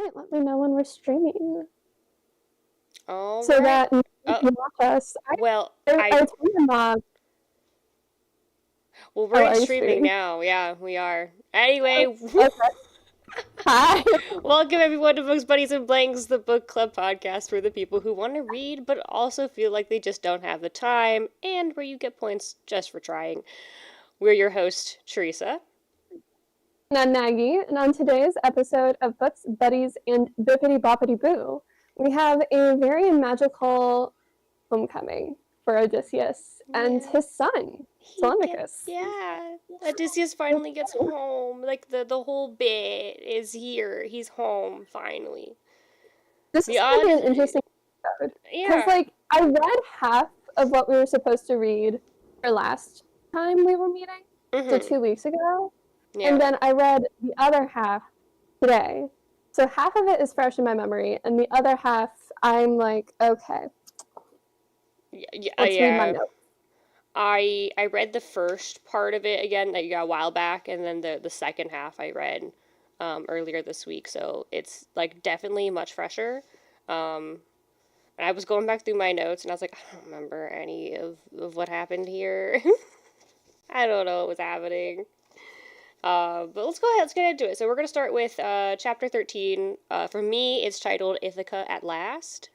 right, let me know when we're streaming All so right. that you Oh, can watch us. well, I told your mom. well, Oh, we're are you streaming streaming? now. Yeah, we are. Anyway, Okay. Hi. welcome everyone to Books, Buddies, and Blanks, the book club podcast for the people who want to read but also feel like they just don't have the time, and where you get points just for trying. We're your host, Theresa. And I'm Maggie, and on today's episode of Books, Buddies, and Bibbidi-Bobbidi-Boo, we have a very magical homecoming for Odysseus and Yeah. his son, Telemachus. Yeah. Odysseus finally gets home. Like, the whole bit is here. He's home, finally. This The is going to be an Odyssey. interesting episode because, Yeah. I read half of what we were supposed to read for last time we were meeting, so Mm-hmm. 2 weeks ago, and Yeah. then I read the other half today. So half of it is fresh in my memory, and the other half I'm like, okay, Yeah, let's read my yeah. notes. I read the first part of it again, like, a while back, and then the second half I read earlier this week. So it's like definitely much fresher. Um, and I was going back through my notes, and I was like, I don't remember any of what happened here. I don't know what was happening. But let's go ahead. Let's get into it. So we're gonna start with chapter 13. For me, it's titled Ithaca at Last.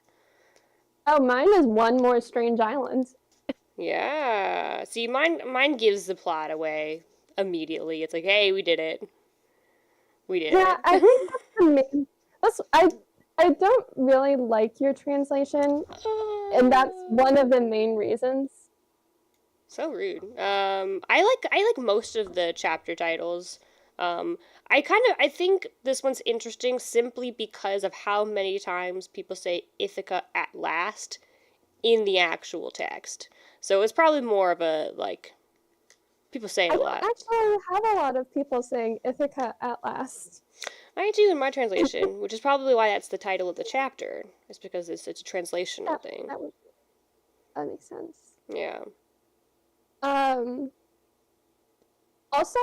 Oh, mine is One More Strange Island. Yeah. See, mine gives the plot away immediately. It's like, hey, we did it. We did Yeah, it. I think that's the main. I don't really like your translation, and that's one of the main reasons. So rude. I like most of the chapter titles. Um, I think this one's interesting simply because of how many times people say Ithaca at last in the actual text. So it's probably more of a, like, people say it I a don't lot. actually have a lot of people saying Ithaca at last. I do in my translation, which is probably why that's the title of the chapter. It's because it's a translational That thing. that makes sense. Yeah. Um. Also,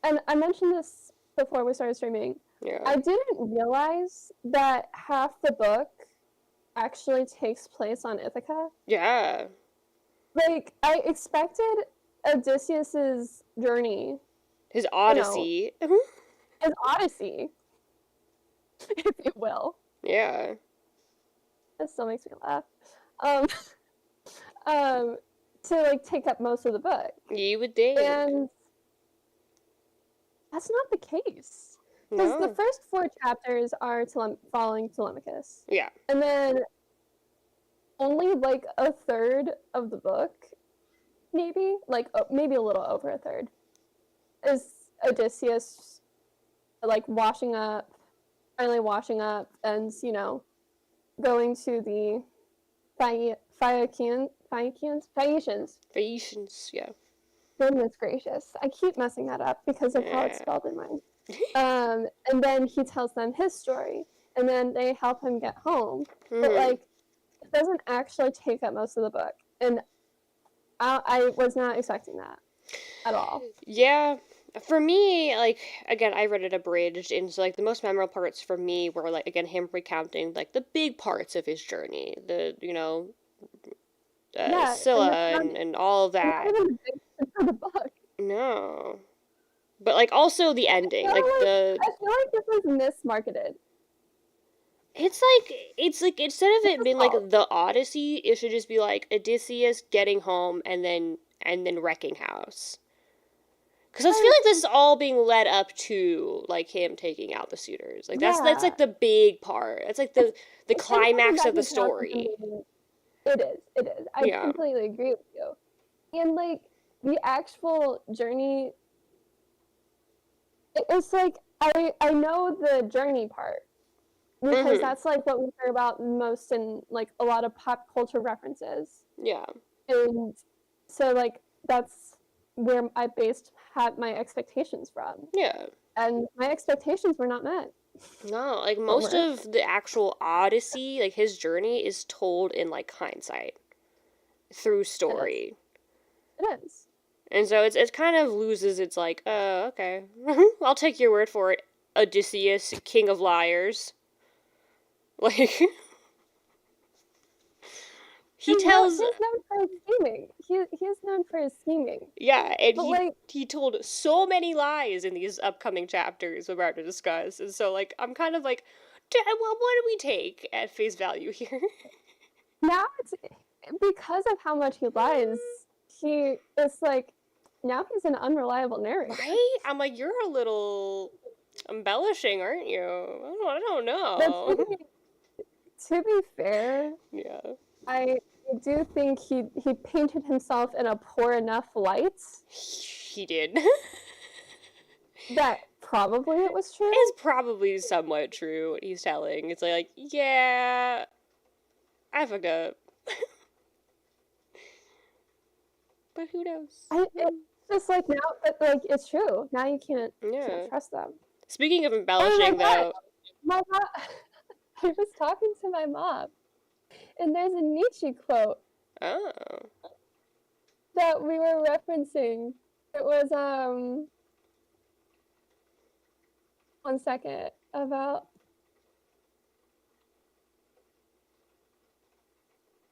and I mentioned this before we started streaming, Yeah. I didn't realize that half the book actually takes place on Ithaca. Yeah. Like, I expected Odysseus's journey, His you know, Odyssey. his Odyssey, if you will. Yeah. That still makes me laugh. Um, to like take up most of the book, You would think. and that's not the case. Because the No. first 4 chapters are following Telemachus, Yeah. and then only like a third of the book, maybe maybe a little over a third, is Odysseus like finally washing up, and going to the Phaeacians. Phaeacians, yeah. Goodness gracious, I keep messing that up because of how it's Yeah. spelled in mine. And then he tells them his story, and then they help him get home. But Mhm. like, it doesn't actually take up most of the book, and I was not expecting that at all. Yeah. For me, like, again, I read it abridged, and so, like, the most memorable parts for me were, like, again, him recounting, like, the big parts of his journey. Yeah, and Scylla that's and all of not that. even the big part of the book. No. But, like, also the ending. I Like, feel like this was mismarketed. it's like, instead of it being, like, Fault. the Odyssey, it should just be, like, Odysseus getting home and then wrecking house. Because I feel like this is all being led up to, like, him taking out the suitors. Like, that's Yeah, like the big part. It's like the it's climax of the interesting that story. It is. It is. I Yeah. completely agree with you. And like the actual journey, it's like I know the journey part because Mhm. that's like what we hear about most in like a lot of pop culture references, Yeah. and so like that's where I had my expectations from, Yeah. and my expectations were not met. No, like, Or most were. of the actual Odyssey, like, his journey is told in, like, hindsight through It is. story. It is. And so it kind of loses its, like, okay. I'll take your word for it, Odysseus, king of liars. Like, he He's known tells, for his scheming. He's known for his scheming. yeah, and But like, he told so many lies in these upcoming chapters we're about to discuss, and so like I'm kind of like, well, what do we take at face value here? now it's because of how much he lies. He is like, now he's an unreliable narrator. Right? I'm like, you're a little embellishing, aren't you? I don't But know. to be fair, Yeah. I do think he painted himself in a poor enough light He did. that probably it was true. It's probably somewhat true what he's telling. It's like, yeah, I fucked up. But who knows? It's just like now that like it's true. Now you can't trust them. Speaking of Oh my embellishing, God. though, My mom, I was talking to my mom, and there's a Nietzsche quote oh, that we were referencing. It was 1 second about.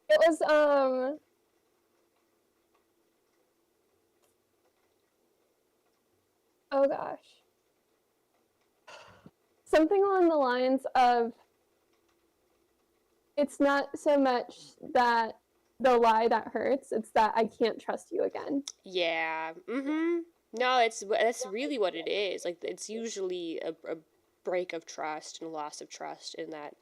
It was oh gosh. Something along the lines of, it's not so much that the lie that hurts, it's that I can't trust you again. yeah, mm-hmm. No, that's really what it is. Like, it's usually a break of trust and a loss of trust in that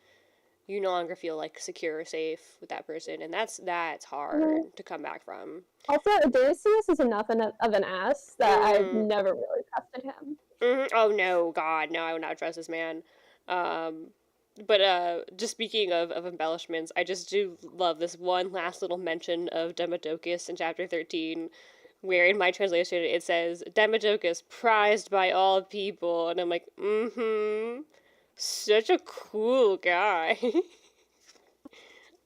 you no longer feel like secure or safe with that person, and that's hard to come back from. Also, Odysseus is enough of an ass that I've never really trusted him. Oh no, God, no, I would not trust this man. But just speaking of embellishments, I just do love this one last little mention of Demodocus in chapter 13, where in my translation it says, Demodocus, prized by all people, and I'm like, such a cool guy.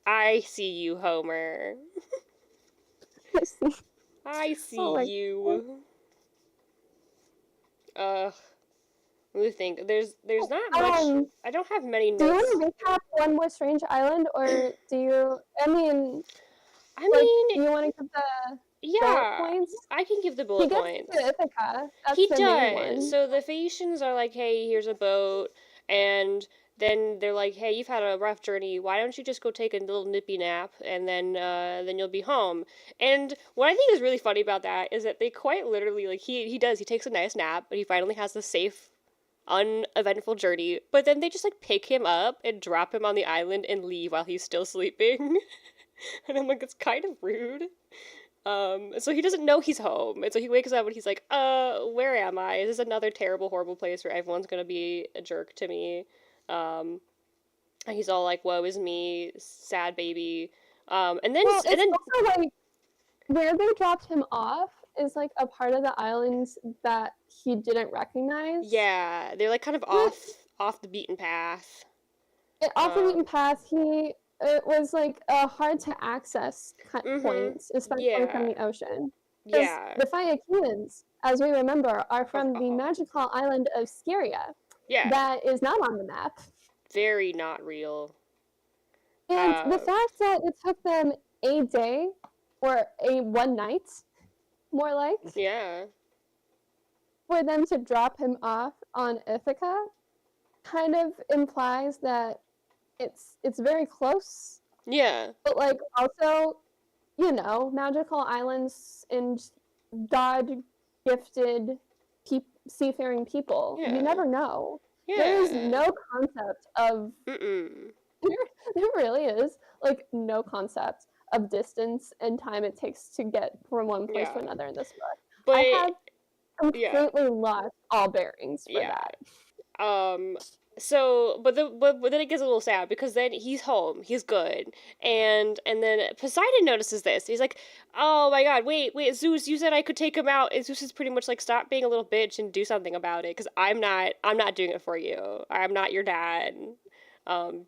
I see you, Homer. I see you. Let me think. There's not much. I don't have many notes. Do you want to recap One More Strange Island, or do you? I mean, do you want to give the bullet points? I can give the bullet points. He gets to Ithaca. That's He the main one. does. So the Phaeacians are like, "Hey, here's a boat," and then they're like, "Hey, you've had a rough journey. Why don't you just go take a little nippy nap, and then you'll be home." And what I think is really funny about that is that they quite literally, like, he takes a nice nap, but he finally has a safe, uneventful journey. But then they just like pick him up and drop him on the island and leave while he's still sleeping. And I'm like, it's kind of rude. So he doesn't know he's home, and so he wakes up and he's like, where am I? Is this another terrible, horrible place where everyone's gonna be a jerk to me? And he's all like, woe is me, sad baby. And then also like, where they dropped him off is like a part of the islands that he didn't recognize. Yeah, they're like kind of off the beaten path. Off the beaten path, it was like a hard to access points, especially from the ocean. Yeah. The Phaeacians, as we remember, are from the magical island of Scheria. Yeah. That is not on the map. Very not real. And the fact that it took them a day, or one night, more like. Yeah. For them to drop him off on Ithaca kind of implies that it's very close. Yeah. But like also, magical islands and God-gifted seafaring people. Yeah. You never know. Yeah. There is no concept of there really is like no concept of distance and time it takes to get from one place to another in this book. But I have completely lost all bearings for that. So, but then it gets a little sad because then he's home, he's good, and then Poseidon notices this. He's like, "Oh my God, wait, Zeus, you said I could take him out." And Zeus is pretty much like, "Stop being a little bitch and do something about it, because I'm not doing it for you. I'm not your dad.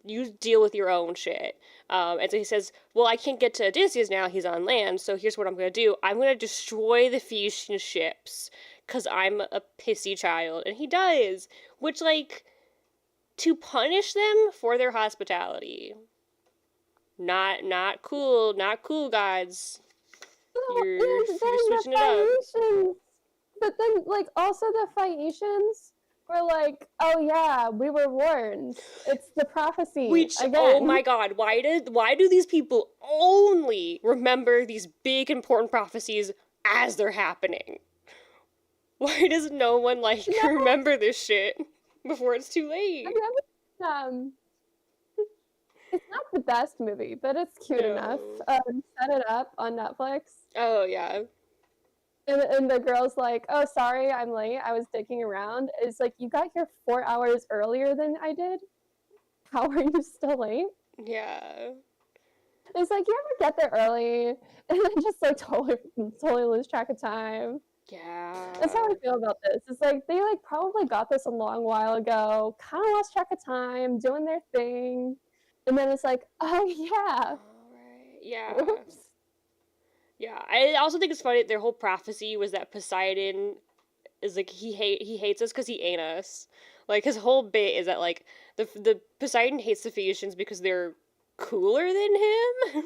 You deal with your own shit." And so he says, "Well, I can't get to Odysseus now. He's on land. So here's what I'm gonna do. I'm gonna destroy the Phaeacian ships, because I'm a pissy child." And he does, which like. to punish them for their hospitality. Not cool, gods. You're And then the switching it up. Phaeacians, but then like also the Phaeacians were like, oh yeah, we were warned. It's the prophecy again. Oh my god, why do these people only remember these big important prophecies as they're happening? Why does no one remember this shit before it's too late? It's not the best movie, but it's cute enough. Set It Up on Netflix. Oh yeah. And the girl's like, oh, sorry, I'm late. I was digging around. It's like, you got here 4 hours earlier than I did? How are you still late? Yeah. It's like, you ever get there early and then just like totally lose track of time? Yeah. That's how I feel about this. It's like, they like probably got this a long while ago, kind of lost track of time, doing their thing. And then it's like, oh yeah. All right. Yeah. Oops. Yeah. I also think it's funny their whole prophecy was that Poseidon is like he hates us because he ain't us. Like his whole bit is that like the Poseidon hates the Phaeacians because they're cooler than him.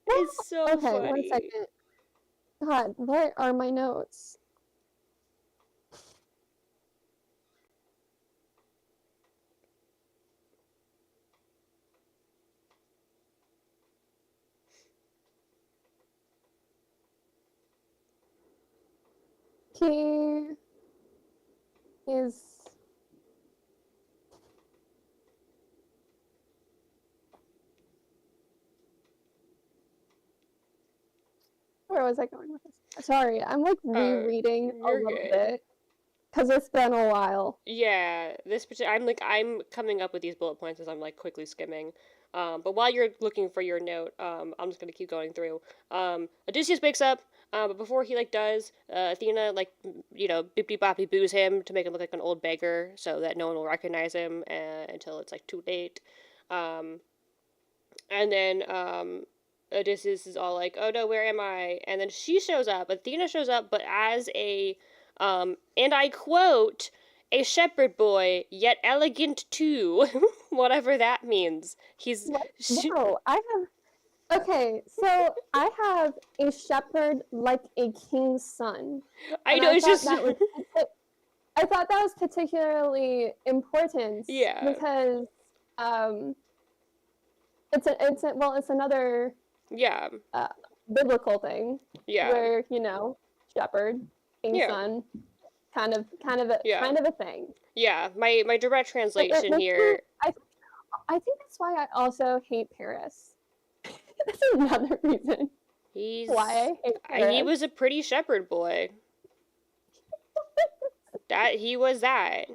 It's so okay, funny. 1 second. God, what are my notes? He is where was I going with this? Sorry, I'm like rereading a little bit because it's been a while. Yeah, I'm coming up with these bullet points as I'm like quickly skimming. But while you're looking for your note, I'm just gonna keep going through. Odysseus wakes up. But before he does, Athena Bibbidi-Bobbidi-Boos him to make him look like an old beggar, so that no one will recognize him until it's too late. And then Odysseus is all like, "Oh no, where am I?" And then she shows up. Athena shows up, but as a and I quote, "a shepherd boy, yet elegant too," whatever that means. No, I have. Okay, so I have a shepherd like a king's son. I know, it's just... I thought that was particularly important. Yeah. Because it's another biblical thing. Yeah. Where, shepherd, king's son, kind of a thing. Yeah, my direct translation here. I think that's why I also hate Paris. That's another reason why I hate Paris. He was a pretty shepherd boy. He was that.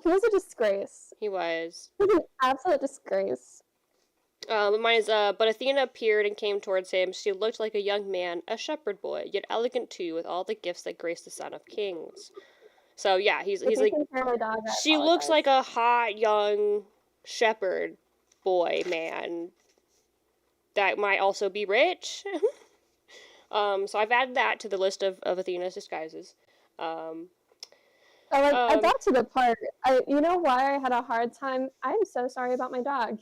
He was a disgrace. He was. He was an absolute disgrace. Mine is, but Athena appeared and came towards him. She looked like a young man, a shepherd boy, yet elegant too, with all the gifts that grace the son of kings. So yeah, he's like, she looks like a hot young shepherd boy man that might also be rich. So I've added that to the list of Athena's disguises. I got to the part. You know why I had a hard time? I'm so sorry about my dog.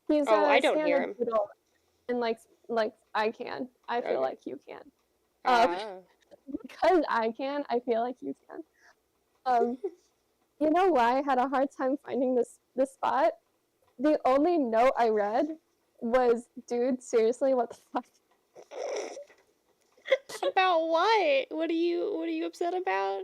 He's I don't hear him. And like I can. I feel like you can. Because I can, I feel like you can. You know why I had a hard time finding this spot? The only note I read was, dude, seriously, what the fuck? About what? What are you upset about?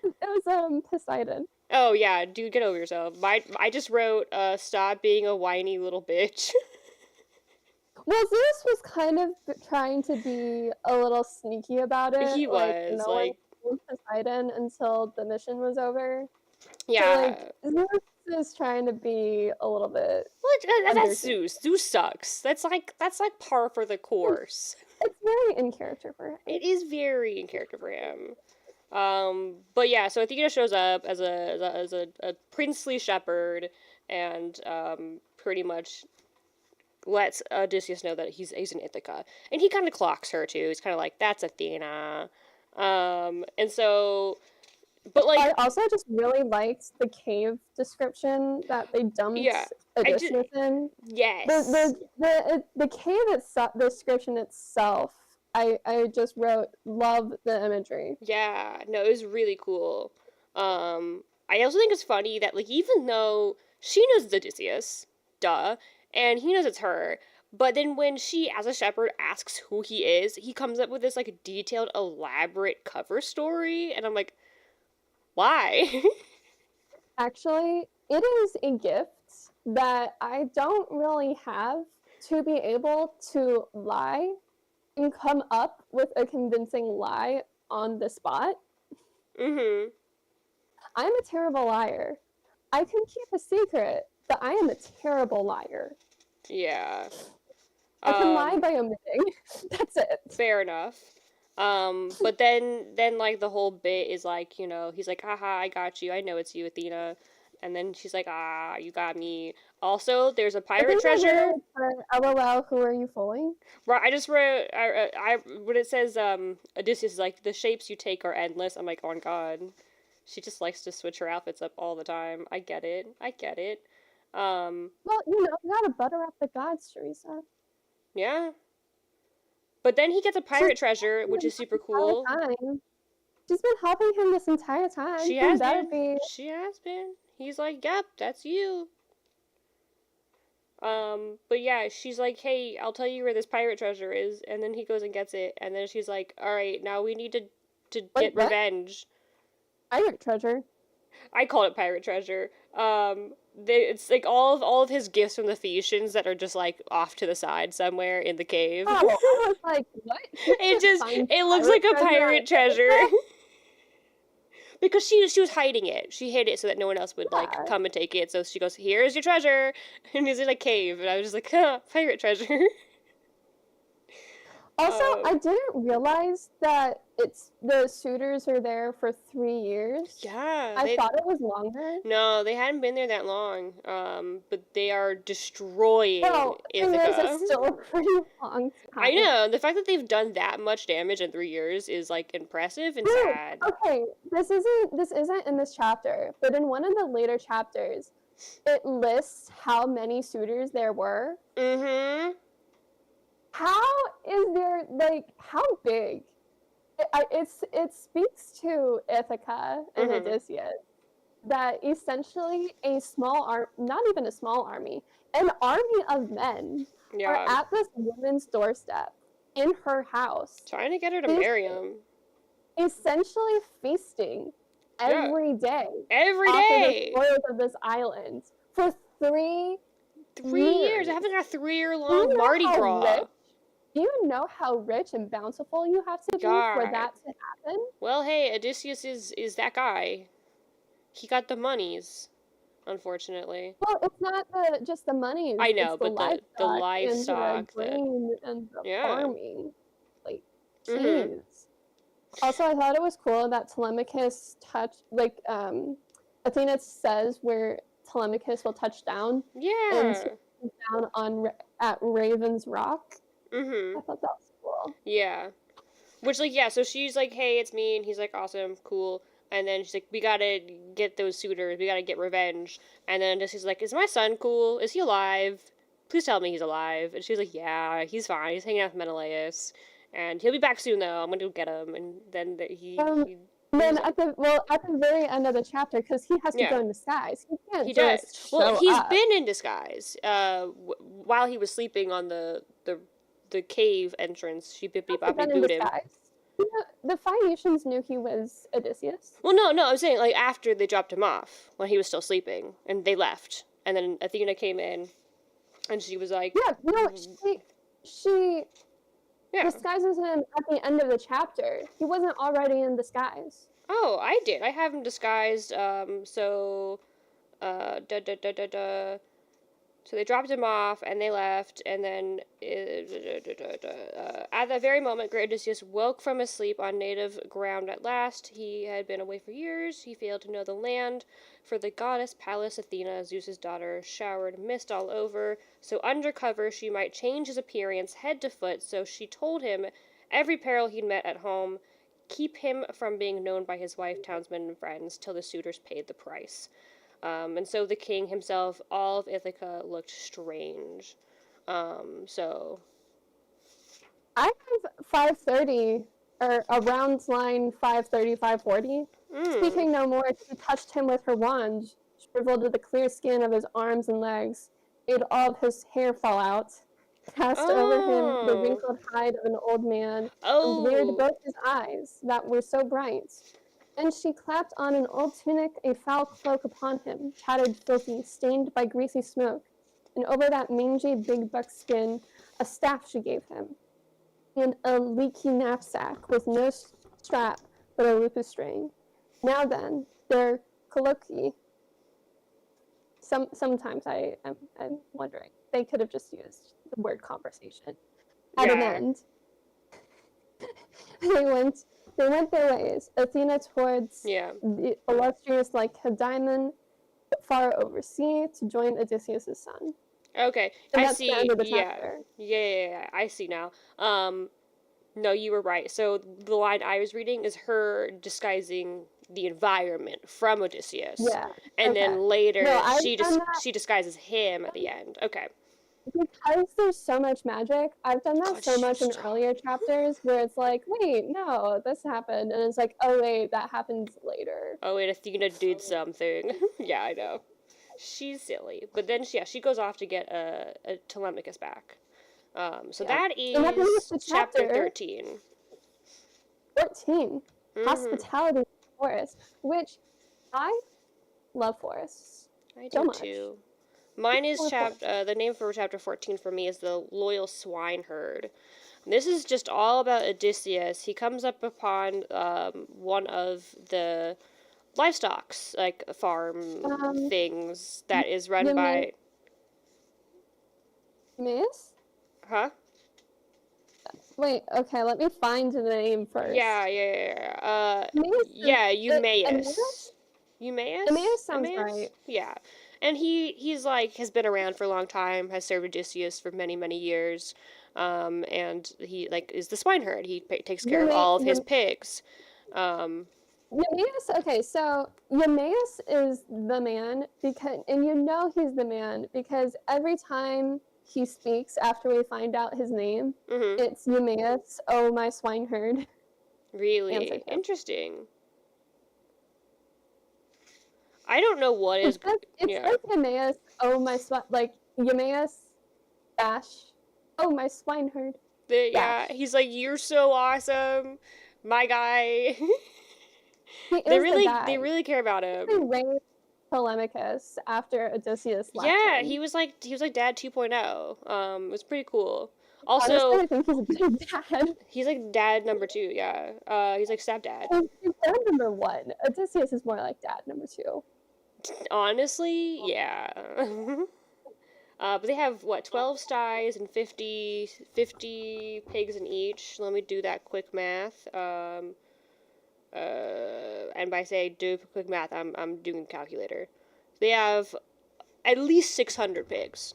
It was Poseidon. Oh yeah, dude, get over yourself. I just wrote stop being a whiny little bitch. Well, Zeus was kind of trying to be a little sneaky about it. He was no one knew Poseidon until the mission was over. Yeah. So, Zeus is trying to be a little bit. Well, that's Zeus. Zeus sucks. That's like par for the course. It's very in character for him. It is very in character for him. But yeah, so Athena shows up as a princely shepherd and pretty much lets Odysseus know that he's in Ithaca, and he kind of clocks her too. He's kind of like, "That's Athena," and so But like, I also just really liked the cave description that they yeah, dumped I just Odysseus in. yes, The cave itself, the description itself, I just wrote love the imagery. yeah, no, it was really cool. I also think it's funny that like even though she knows it's Odysseus, duh, and he knows it's her, but then when she, as a shepherd, asks who he is, he comes up with this like detailed, elaborate cover story, and I'm like, why? Actually, it is a gift that I don't really have to be able to lie and come up with a convincing lie on the spot. Mm-hmm. I'm a terrible liar. I can keep a secret, but I am a terrible liar. Yeah. I can lie by omitting. That's it. Fair enough. But then like the whole bit is like, he's like, haha, I got you. I know it's you, Athena. And then she's like, ah, you got me. Also, there's a I pirate think I treasure. wrote for LOL, who are you fooling? Right, I just wrote, when it says, Odysseus is like, the shapes you take are endless. I'm like, oh my god. She just likes to switch her outfits up all the time. I get it. I get it. Well, you gotta butter up the gods, Theresa. Yeah. But then he gets a pirate treasure, which is super cool. She's been helping him this entire time. She has been. She has been. He's like, yep, that's you. But yeah, she's like, hey, I'll tell you where this pirate treasure is, and then he goes and gets it, and then she's like, alright, now we need to get revenge. Pirate treasure? I call it pirate treasure. It's like all of his gifts from the Phoenicians that are just like off to the side somewhere in the cave. Oh, I was like, what? It looks like a pirate treasure. Because she was hiding it. She hid it so that no one else would like come and take it. So she goes, "Here's your treasure," and he's in a cave. And I was just like, pirate treasure. Also, I didn't realize that the suitors are there for 3 years. Yeah, I thought it was longer. No, they hadn't been there that long. But they are destroying Ithaca. It's still a pretty long time. I know. The fact that they've done that much damage in 3 years is like impressive and sad. Okay, this isn't in this chapter, but in one of the later chapters, it lists how many suitors there were. Mm-hmm. How is there, like, how big? It speaks to Ithaca and Odysseus that essentially not even a small army, an army of men are at this woman's doorstep in her house. Trying to get her to marry him. Essentially feasting every day. Every day! Off of the spoils of this island for 3 years. I haven't got a 3-year-long Mardi Gras. Do you know how rich and bountiful you have to be for that to happen? Well, hey, Odysseus is that guy. He got the monies, unfortunately. Well, it's not just the money. I know, but the livestock. And the farming. Like, jeez. Also, I thought it was cool that Telemachus touched, like, Athena says where Telemachus will touch down. Yeah. And down at Raven's Rock. Mm-hmm. I thought that was cool. Yeah. Which, like, yeah, so she's like, hey, it's me, and he's like, awesome, cool. And then she's like, we gotta get those suitors, we gotta get revenge. And then she's like, is my son cool? Is he alive? Please tell me he's alive. And she's like, yeah, he's fine, he's hanging out with Menelaus. And he'll be back soon, though, I'm gonna go get him. And then then at the very end of the chapter, because he has to go in disguise. He can't just show Well, he's up. been in disguise. While he was sleeping on the cave entrance, she bibbidi-bobbidi-booed him. The Phoenicians knew he was Odysseus. Well, no, I'm saying, like, after they dropped him off, when he was still sleeping, and they left. And then Athena came in, and she was like... Yeah, no, she disguises him at the end of the chapter. He wasn't already in disguise. Oh, I did. I have him disguised, So they dropped him off, and they left, and then, at that very moment, great Odysseus woke from his sleep on native ground at last. He had been away for years, he failed to know the land, for the goddess Pallas Athena, Zeus's daughter, showered mist all over, so under cover she might change his appearance head to foot, so she told him every peril he'd met at home, keep him from being known by his wife, townsmen, and friends till the suitors paid the price. And so the king himself, all of Ithaca, looked strange. So I have 530, or around line 530, 540. Speaking no more, she touched him with her wand, shriveled the clear skin of his arms and legs, made all of his hair fall out, cast over him the wrinkled hide of an old man, and bleared both his eyes that were so bright. Then she clapped on an old tunic, a foul cloak upon him, tattered, filthy, stained by greasy smoke, and over that mangy big buckskin a staff she gave him, and a leaky knapsack with no strap but a lupus string. Now then, their colloquy. Sometimes I'm wondering, they could have just used the word conversation. At an end, they went their ways. Athena towards the illustrious Lacedaemon, but far oversea to join Odysseus' son. Okay, And I that's see. the end of the Yeah. chapter. Yeah, I see now. No, you were right. So the line I was reading is her disguising the environment from Odysseus. Yeah. And then later No, she disguises him at the end. Okay. Because there's so much magic, I've done that so much in earlier chapters where it's like, wait, no, this happened. And it's like, oh, wait, that happens later. Oh, wait, Athena did something. Yeah, I know. She's silly. But then, she goes off to get a Telemachus back. So that is chapter 13. 14. Hospitality in the forest, which I love forests. I do too. Mine is the name for chapter 14 for me is the Loyal Swineherd. This is just all about Odysseus. He comes up upon one of the livestocks, like farm things that is run by. Eumaeus? Huh? Wait, okay, let me find the name first. Yeah. Eumaeus. Eumaeus sounds right. Yeah. And he's like has been around for a long time, has served Odysseus for many, many years. And he is the swineherd. He takes care of all of his pigs. Eumaeus, okay, so Eumaeus is the man and he's the man because every time he speaks after we find out his name, it's Eumaeus, oh my swineherd. Really? Interesting. I don't know what is. It's like Eumaeus, oh my Eumaeus dash, oh my swineherd. He's like, you're so awesome, my guy. They really care about him. He raised Telemachus after Odysseus left him. he was like Dad 2.0. It was pretty cool. Also, I think he's a good dad. He's like Dad number 2. Yeah. He's like stepdad. He's dad number 1. Odysseus is more like dad number 2. Honestly, yeah. But they have 12 sties and 50 pigs in each. Let me do that quick math. And by say do quick math, I'm doing a calculator. They have at least 600 pigs,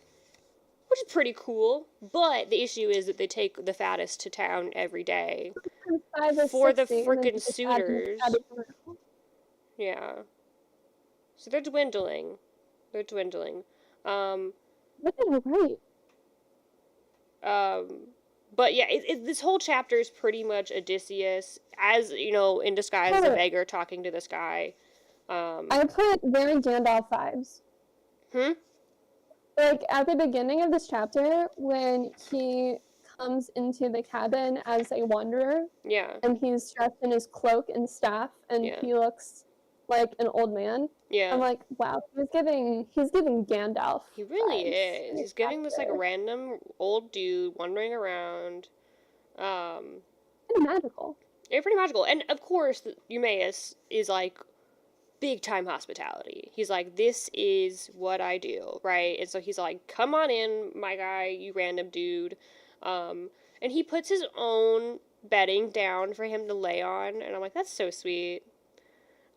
which is pretty cool. But the issue is that they take the fattest to town every day for the frickin' suitors. Yeah. So they're dwindling. But But yeah, this whole chapter is pretty much Odysseus, as, in disguise as a beggar talking to this guy. I put very Gandalf vibes. Like, at the beginning of this chapter, when he comes into the cabin as a wanderer, and he's dressed in his cloak and staff, and he looks like an old man. I'm like, wow, he's giving Gandalf. He really is. He's giving this random old dude wandering around. Pretty magical. Yeah, pretty magical. And of course, Eumaeus is big time hospitality. He's like, this is what I do, right? And so he's like, come on in, my guy, you random dude. And he puts his own bedding down for him to lay on, and I'm like, that's so sweet.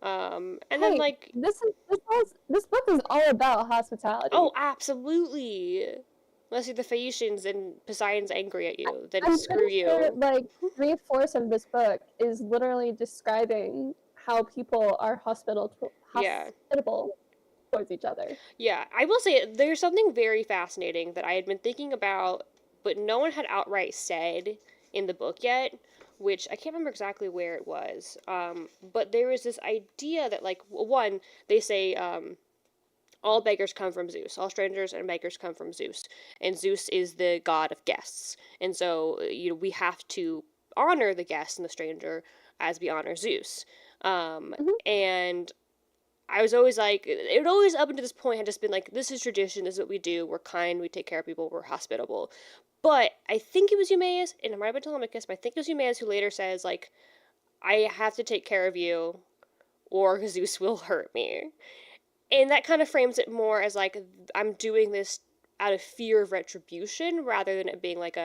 And then this book is all about hospitality. Oh, absolutely. Unless you're the Phaeacians and Poseidon's angry at you, then I'm screw pretty sure, you. like, 3/4 of this book is literally describing how people are Yeah. hospitable towards each other. Yeah, I will say there's something very fascinating that I had been thinking about, but no one had outright said in the book yet, which I can't remember exactly where it was. But there was this idea that, like, one, they say, all beggars come from Zeus. All strangers and beggars come from Zeus. And Zeus is the god of guests. And so, we have to honor the guest and the stranger as we honor Zeus. Mhm. And I was always like, it always up until this point had just been like, this is tradition, this is what we do, we're kind, we take care of people, we're hospitable. But I think it was Eumaeus, and it might have been Telemachus, but I think it was Eumaeus who later says, like, I have to take care of you, or Zeus will hurt me. And that kind of frames it more as like, I'm doing this out of fear of retribution, rather than it being like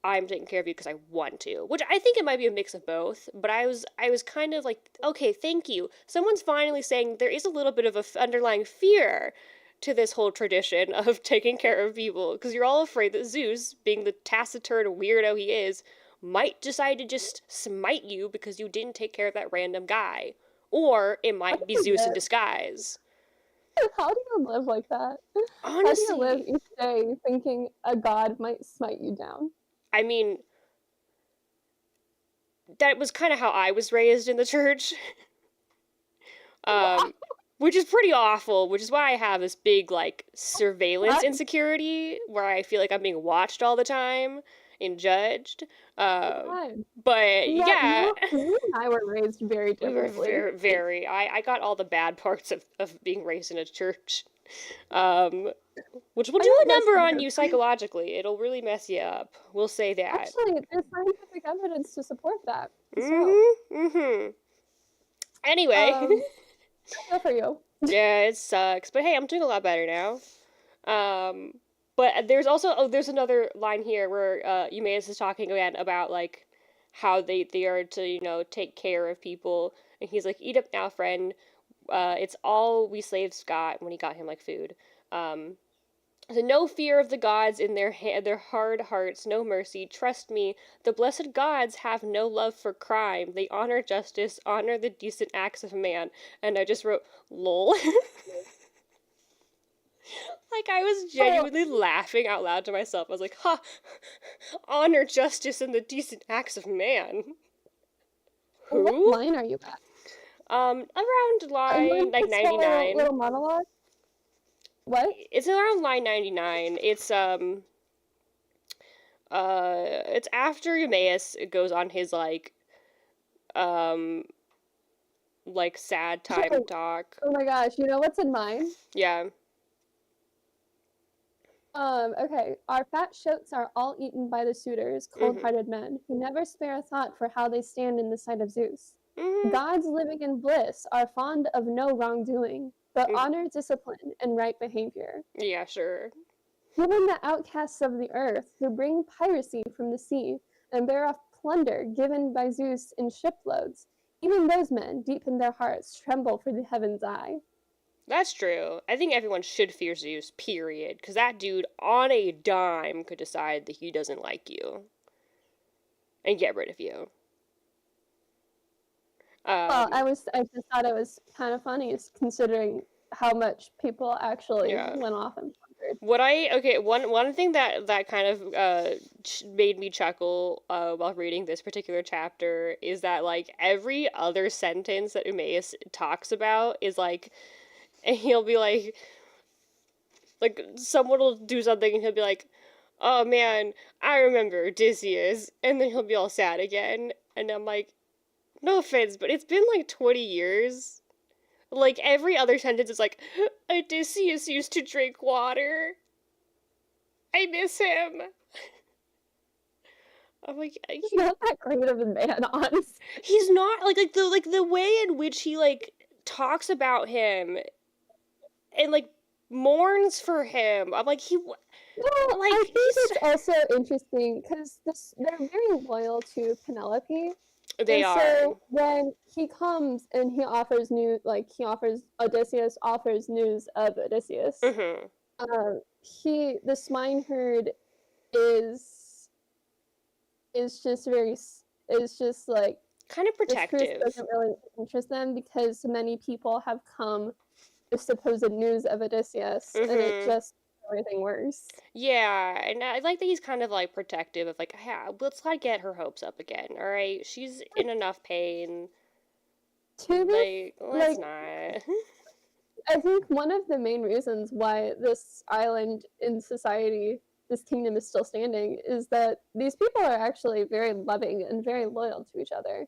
I'm taking care of you because I want to, which I think it might be a mix of both. But I was kind of like, okay, thank you. Someone's finally saying there is a little bit of a underlying fear to this whole tradition of taking care of people, because you're all afraid that Zeus, being the taciturn weirdo he is, might decide to just smite you because you didn't take care of that random guy. Or it How might do be you Zeus in live? disguise. How do you live like that? How do you live Honestly, each day thinking a god might smite you down? I mean, that was kind of how I was raised in the church. Wow. Which is pretty awful, which is why I have this big, like, surveillance That insecurity where I feel like I'm being watched all the time and judged. Um, time. but Yeah, yeah, you and I were raised very we were differently. I got all the bad parts of being raised in a church. Um, which will I do got a most number of on it. you psychologically. It'll really mess you up. We'll say that. Actually, there's scientific evidence to support that as well. Mm-hmm. Anyway. Um, I feel for you. Yeah, it sucks. But hey, I'm doing a lot better now. Um, but there's also there's another line here where Eumaeus is talking again about like how they are to take care of people, and he's like, "Eat up now, friend. It's all we slaves got," when he got him like food. Um, so no fear of the gods in their hard hearts, no mercy. Trust me, the blessed gods have no love for crime. They honor justice, honor the decent acts of man. And I just wrote, lol. Like, I was Oh, genuinely laughing out loud to myself. I was like, ha, honor justice and the decent acts of man. what Who? line are you at? Around In line, like like, this whole 99. little monologue? What? It's around line 99. It's after Eumaeus goes on his, um, sad time Oh, talk. oh my gosh, you know what's in mine? Yeah. Okay. Our fat shoats are all eaten by the suitors, Mm-hmm. cold-hearted men, who never spare a thought for how they stand in the sight of Zeus. Mm-hmm. Gods living in bliss are fond of no wrongdoing, but Mm-hmm. honor discipline and right behavior. Yeah, sure. Even the outcasts of the earth, who bring piracy from the sea and bear off plunder given by Zeus in shiploads, even those men, deep in their hearts, tremble for the heaven's eye. That's true. I think everyone should fear Zeus, period. Because that dude, on a dime, could decide that he doesn't like you and get rid of you. Well, Um, I just thought it was kind of funny considering how much people actually yeah. went off and plundered. One thing that kind of made me chuckle while reading this particular chapter is that like every other sentence that Eumaeus talks about is like, and he'll be like someone will do something and he'll be like, "Oh man, I remember Odysseus," and then he'll be all sad again, and I'm like, no offense, but it's been like 20 years. Like every other sentence is like, Odysseus used to drink water. I miss him. I'm like, He's not that great of a man, honestly. he's not like the way in which he like talks about him and like mourns for him. I'm like Well, like I think he's it's also interesting because they're very loyal to Penelope. they And are. so when he comes and he offers Odysseus offers news of Odysseus, Mhm. The swineherd is just is just like Kind of this truth protective. doesn't really interest them because many people have come with supposed news of Odysseus, and it Mm-hmm. just everything worse. Yeah, and I like that he's kind of like protective of like, yeah, let's not get her hopes up again. All right, she's in enough pain. To be Let's like, not. I think one of the main reasons why this island in society, this kingdom is still standing, is that these people are actually very loving and very loyal to each other,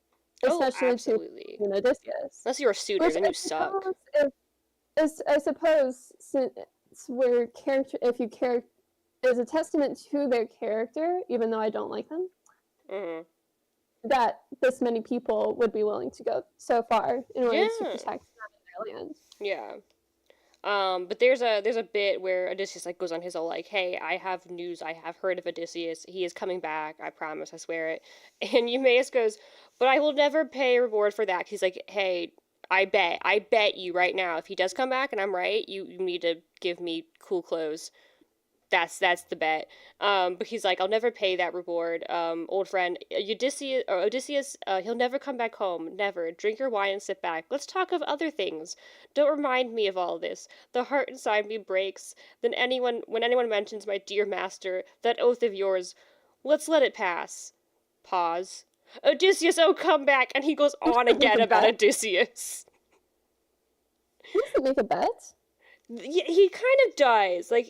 Oh, especially to absolutely. Odysseus. Unless you're a suitor, Which then you suck. I suppose, since we're character, if you care, is a testament to their character, even though I don't like them, Mm-hmm. that this many people would be willing to go so far in order to Yeah, protect their land. yeah. But there's a bit where Odysseus like goes on his whole like, hey, I have news. I have heard of Odysseus. He is coming back. I promise. I swear it. And Eumaeus goes, but I will never pay a reward for that. He's like, hey, I bet you right now, if he does come back and I'm right, you need to give me cool clothes. That's the bet. But he's like, I'll never pay that reward. Old friend, Odysseus, he'll never come back home. Never. Drink your wine and sit back. Let's talk of other things. Don't remind me of all this. The heart inside me breaks. When anyone mentions my dear master, that oath of yours, let's let it pass. Pause. Odysseus, oh come back, and he goes on Make again a about bet. Odysseus. He doesn't make a bet. He kind of does. Like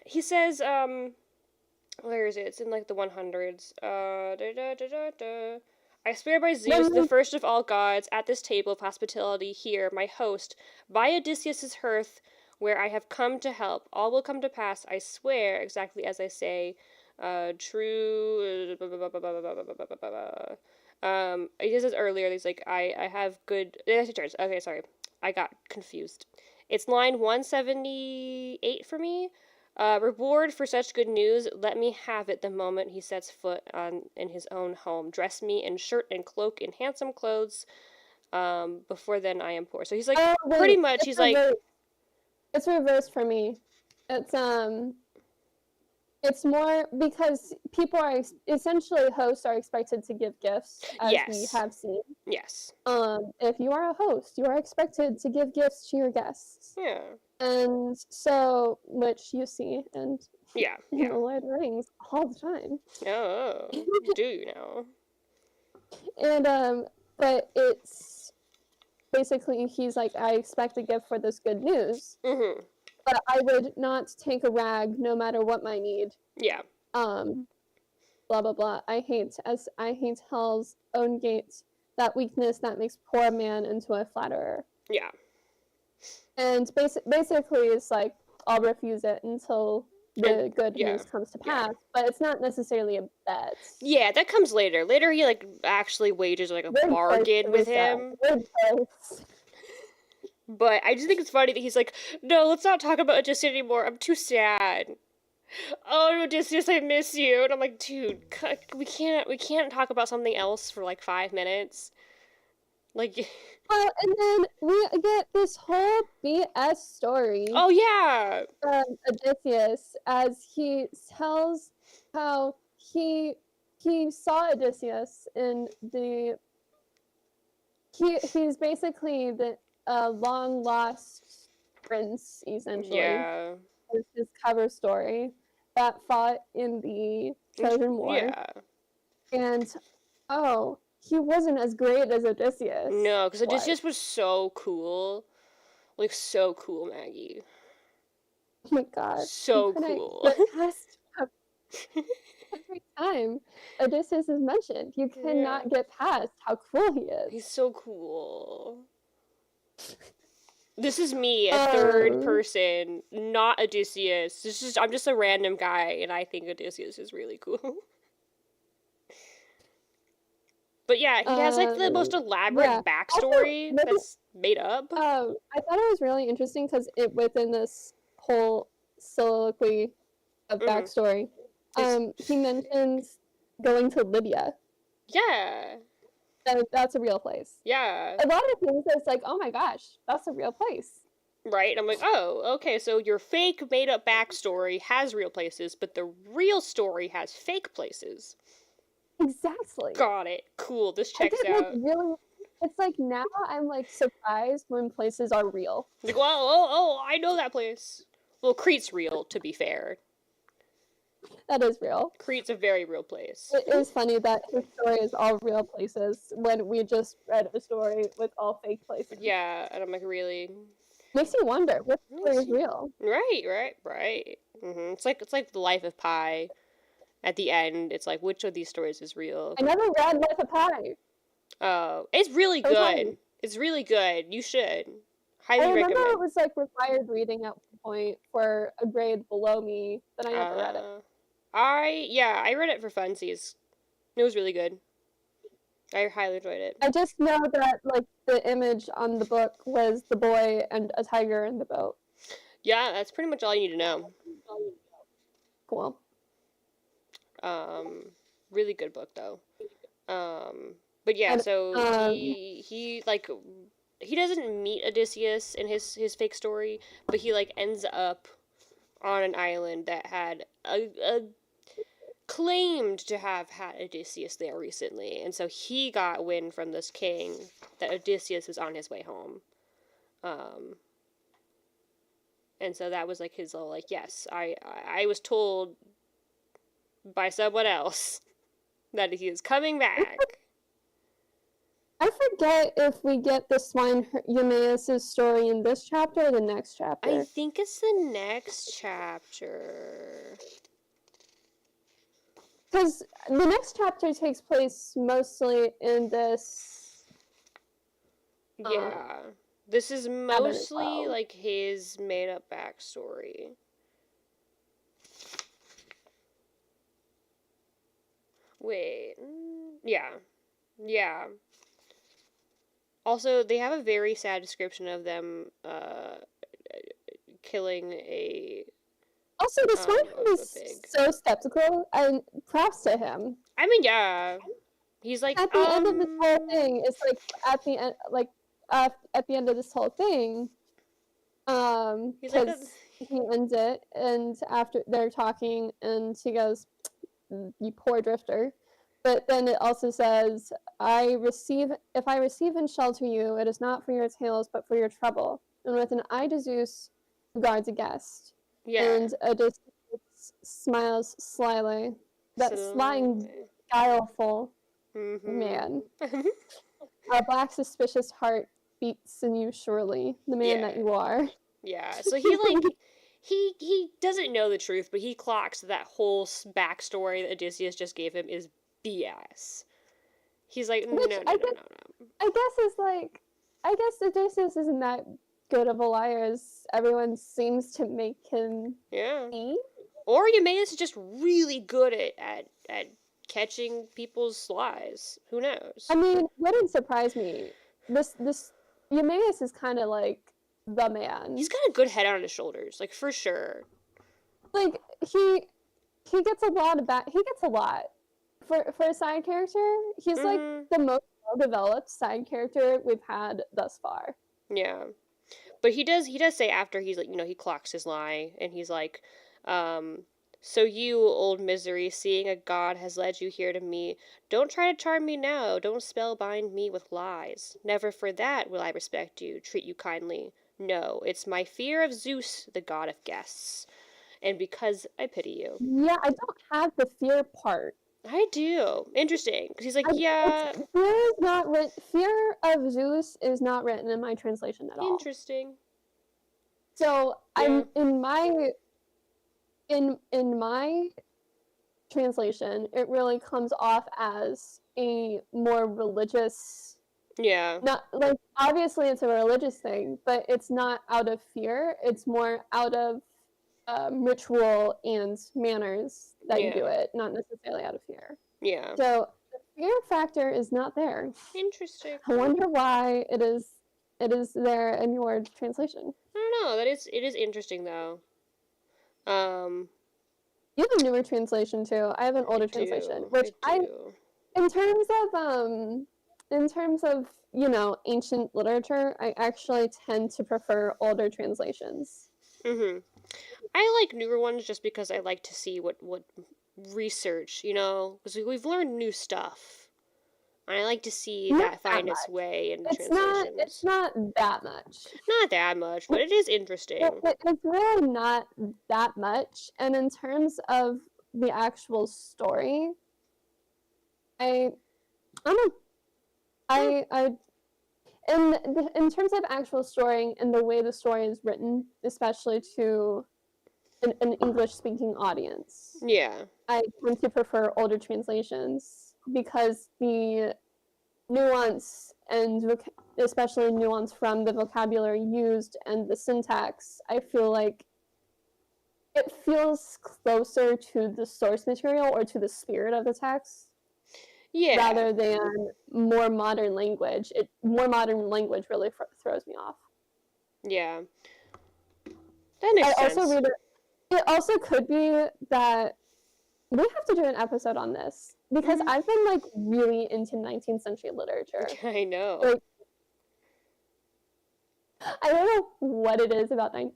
he says, where is it? It's in like the 100s. Da, da, da, da, da. I swear by Zeus, the first of all gods, at this table of hospitality here, my host, by Odysseus's hearth, where I have come to help, all will come to pass. I swear, exactly as I say. True. He says earlier. He's like, I have good. Okay, sorry, I got confused. It's line 178 for me. Reward for such good news, let me have it the moment he sets foot in his own home. Dress me in shirt and cloak in handsome clothes. Before then I am poor. So he's like, Oh pretty wait, much, he's like, it's reversed for me. It's more because people are essentially hosts are expected to give gifts, as we yes, have seen. yes, If you are a host, you are expected to give gifts to your guests, yeah, and so which you see and yeah, in yeah. the Lord of the Rings all the time. Oh, do you know? And but it's basically he's like, I expect a gift for this good news, Mm-hmm. but I would not take a rag no matter what my need. Yeah, Um, blah blah blah. I hate hell's own gates, that weakness that makes poor man into a flatterer. yeah, And basically it's like, I'll refuse it until and the good yeah, news comes to yeah. pass, but it's not necessarily a bet. Yeah, that comes later. Later, he like actually wages like a Good choice, bargain with Theresa. him. Good choice. But I just think it's funny that he's like, no, let's not talk about Odysseus anymore. I'm too sad. Oh, Odysseus, I miss you. And I'm like, dude, we can't talk about something else for like 5 minutes. Like, Well, and then we get this whole BS story oh yeah, from Odysseus as he tells how he saw Odysseus in the he's basically the long lost prince, essentially. yeah, Is his cover story that fought in the Trojan War, yeah. and oh, he wasn't as great as Odysseus. No, because was. Odysseus was so cool, like so cool, Maggie. Oh my god, So cool. get past every time Odysseus is mentioned, you cannot get past how cool he is. He's so cool. This is me, a third person, not Odysseus. I'm just a random guy, and I think Odysseus is really cool. But yeah, he has like the most elaborate backstory also, that's made up. I thought it was really interesting because within this whole soliloquy of backstory, he mentions going to Libya. Yeah. That's a real place. Yeah. A lot of things it's like, oh my gosh, that's a real place. Right? And I'm like, oh, okay, so your fake made up backstory has real places, but the real story has fake places. Exactly. Got it. Cool. This I checks get like out. really. It's like now I'm like surprised when places are real. Like, well, oh, I know that place. Well, Crete's real, to be fair. That is real. Crete's a very real place. It is funny that his story is all real places when we just read a story with all fake places. Yeah, and I'm like, really? Makes you wonder which story is real. Right. It's like the Life of Pi. At the end, it's like, which of these stories is real? I never read Life of Pi. Oh, it's really good. It's really good. You should. Highly I remember recommend. it was like required reading at one point for a grade below me, but I never read it. I read it for funsies. It was really good. I highly enjoyed it. I just know that like the image on the book was the boy and a tiger in the boat. Yeah, that's pretty much all you need to know. Cool. Really good book though. But yeah, so he like he doesn't meet Odysseus in his fake story, but he like ends up on an island that had a claimed to have had Odysseus there recently, and so he got wind from this king that Odysseus is on his way home. And so that was like his little like, yes, I was told by someone else that he is coming back. I forget if we get the swine Eumaeus' story in this chapter or the next chapter. I think it's the next chapter. Because the next chapter takes place mostly in this. Yeah. This is mostly like his made up backstory. Wait. Yeah. Also, they have a very sad description of them killing a. Also, the swineherd is so skeptical, and props to him. I mean, yeah. He's like, at the end of this whole thing, it's like at the end, like at the end of this whole thing, because he ends it, and after they're talking, and he goes, "You poor drifter." But then it also says, if I receive and shelter you, it is not for your tales, but for your trouble. And with an eye to Zeus, who guards a guest. Yeah. And Odysseus smiles slyly. That slying, guileful man. Our black suspicious heart beats in you surely, the man that you are. Yeah, so he like he doesn't know the truth, but he clocks that whole backstory that Odysseus just gave him is BS. He's like, no. I guess Odysseus isn't that good of a liar as everyone seems to make him be. Or Eumaeus is just really good at catching people's lies. Who knows? I mean, wouldn't surprise me. This Eumaeus is kind of like the man. He's got a good head on his shoulders, like for sure. Like he gets a lot. For a side character, he's like the most well-developed side character we've had thus far. Yeah. But he does say after he's like, he clocks his lie, and he's like, so you, old misery, seeing a god has led you here to me, don't try to charm me now, don't spellbind me with lies. Never for that will I respect you, treat you kindly. No, it's my fear of Zeus, the god of guests, and because I pity you. Yeah, I don't have the fear part. I do. Interesting. Because he's like, yeah. Fear of Zeus is not written in my translation at all. Interesting. So I'm in my translation, it really comes off as a more religious. Yeah. Not like obviously it's a religious thing, but it's not out of fear. It's more out of ritual and manners that you do it, not necessarily out of fear. Yeah. So the fear factor is not there. Interesting. I wonder why it is there in your translation. I don't know. It is interesting though. You have a newer translation too. I have an older translation, which in terms of in terms of, ancient literature, I actually tend to prefer older translations. Mm-hmm. I like newer ones just because I like to see what research, because we've learned new stuff. And I like to see Not that that find its much. way in It's translations. not that much. Not that much, but it is interesting. It's really not that much. And in terms of the actual story, I I don't know. I in terms of actual story and the way the story is written, especially to an English speaking audience, Yeah. I tend to prefer older translations because the nuance and especially nuance from the vocabulary used and the syntax, I feel like it feels closer to the source material or to the spirit of the text Yeah. rather than more modern language. More modern language really throws me off. Yeah. That makes I also sense. read it. It also could be that we have to do an episode on this because Mhm. I've been like really into 19th century literature. I know. Like, I don't know what it is about and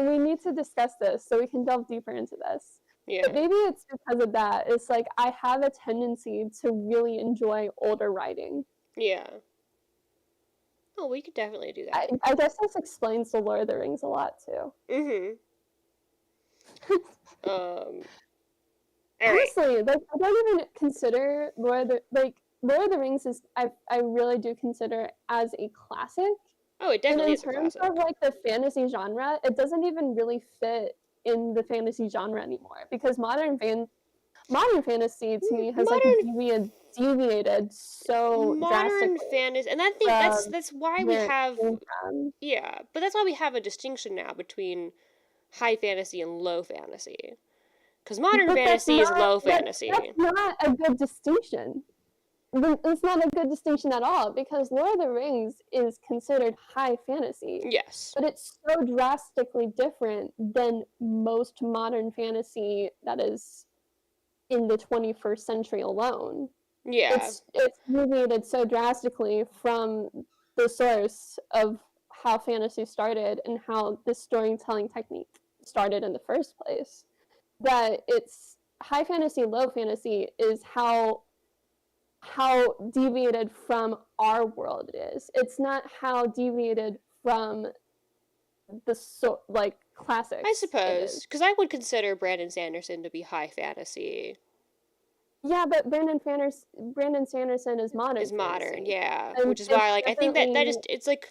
we need to discuss this so we can delve deeper into this. Yeah. But maybe it's because of that. It's like I have a tendency to really enjoy older writing. Yeah. Oh, we could definitely do that. I guess this explains the Lord of the Rings a lot too. Mm-hmm. All right. Honestly, like I don't even consider Lord of the Rings is I really do consider as a classic. Oh, it And definitely in is a terms classic. of like the fantasy genre, it doesn't even really fit in the fantasy genre anymore because modern fantasy to me has like deviated so Modern drastically fantasy, and I think from that's why we where it have, came from. yeah, but that's why we have a distinction now between high fantasy and low fantasy. Because modern But fantasy is low that's fantasy. not a good distinction. It's not a good distinction at all because Lord of the Rings is considered high fantasy, Yes. but it's so drastically different than most modern fantasy that is in the 21st century alone. Yeah. It's deviated so drastically from the source of how fantasy started and how this storytelling technique started in the first place that it's high fantasy, low fantasy is how deviated from our world it is. It's not how deviated from the classics. I It suppose. is. Because I would consider Brandon Sanderson to be high fantasy. Yeah, but Brandon Sanderson is modern Is modern, fantasy, yeah. and Which is it's why, like, I think that definitely just, it's like,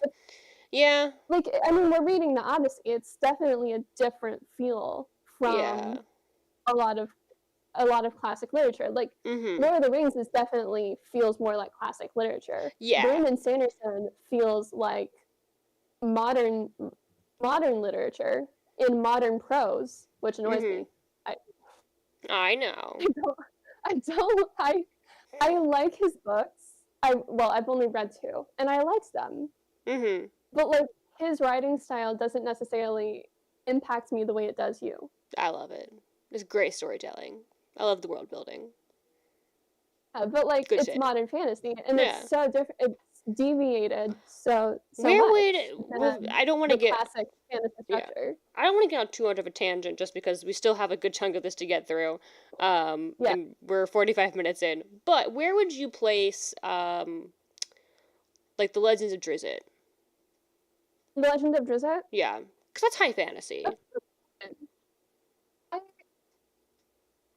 yeah. like I mean we're reading the Odyssey. It's definitely a different feel from Yeah. a lot of classic literature. Like Mm-hmm. Lord of the Rings is definitely feels more like classic literature. Yeah. Brandon Sanderson feels like modern literature in modern prose, which annoys Mm-hmm. me. I I know. I don't I don't I like his books. I've only read two and I liked them. Mm-hmm. But like his writing style doesn't necessarily impact me the way it does you. I love it. It's great storytelling. I love the world building. But like Good it's shit. modern fantasy and Yeah. it's so different. It's deviated so Where would, much than I don't want to the get, classic fantasy yeah. structure. I don't want to get on too much of a tangent just because we still have a good chunk of this to get through. Yeah, And we're 45 minutes in. But where would you place, like, the Legends of Drizzt? The Legend of Drizzt. Yeah. Because that's high fantasy. I,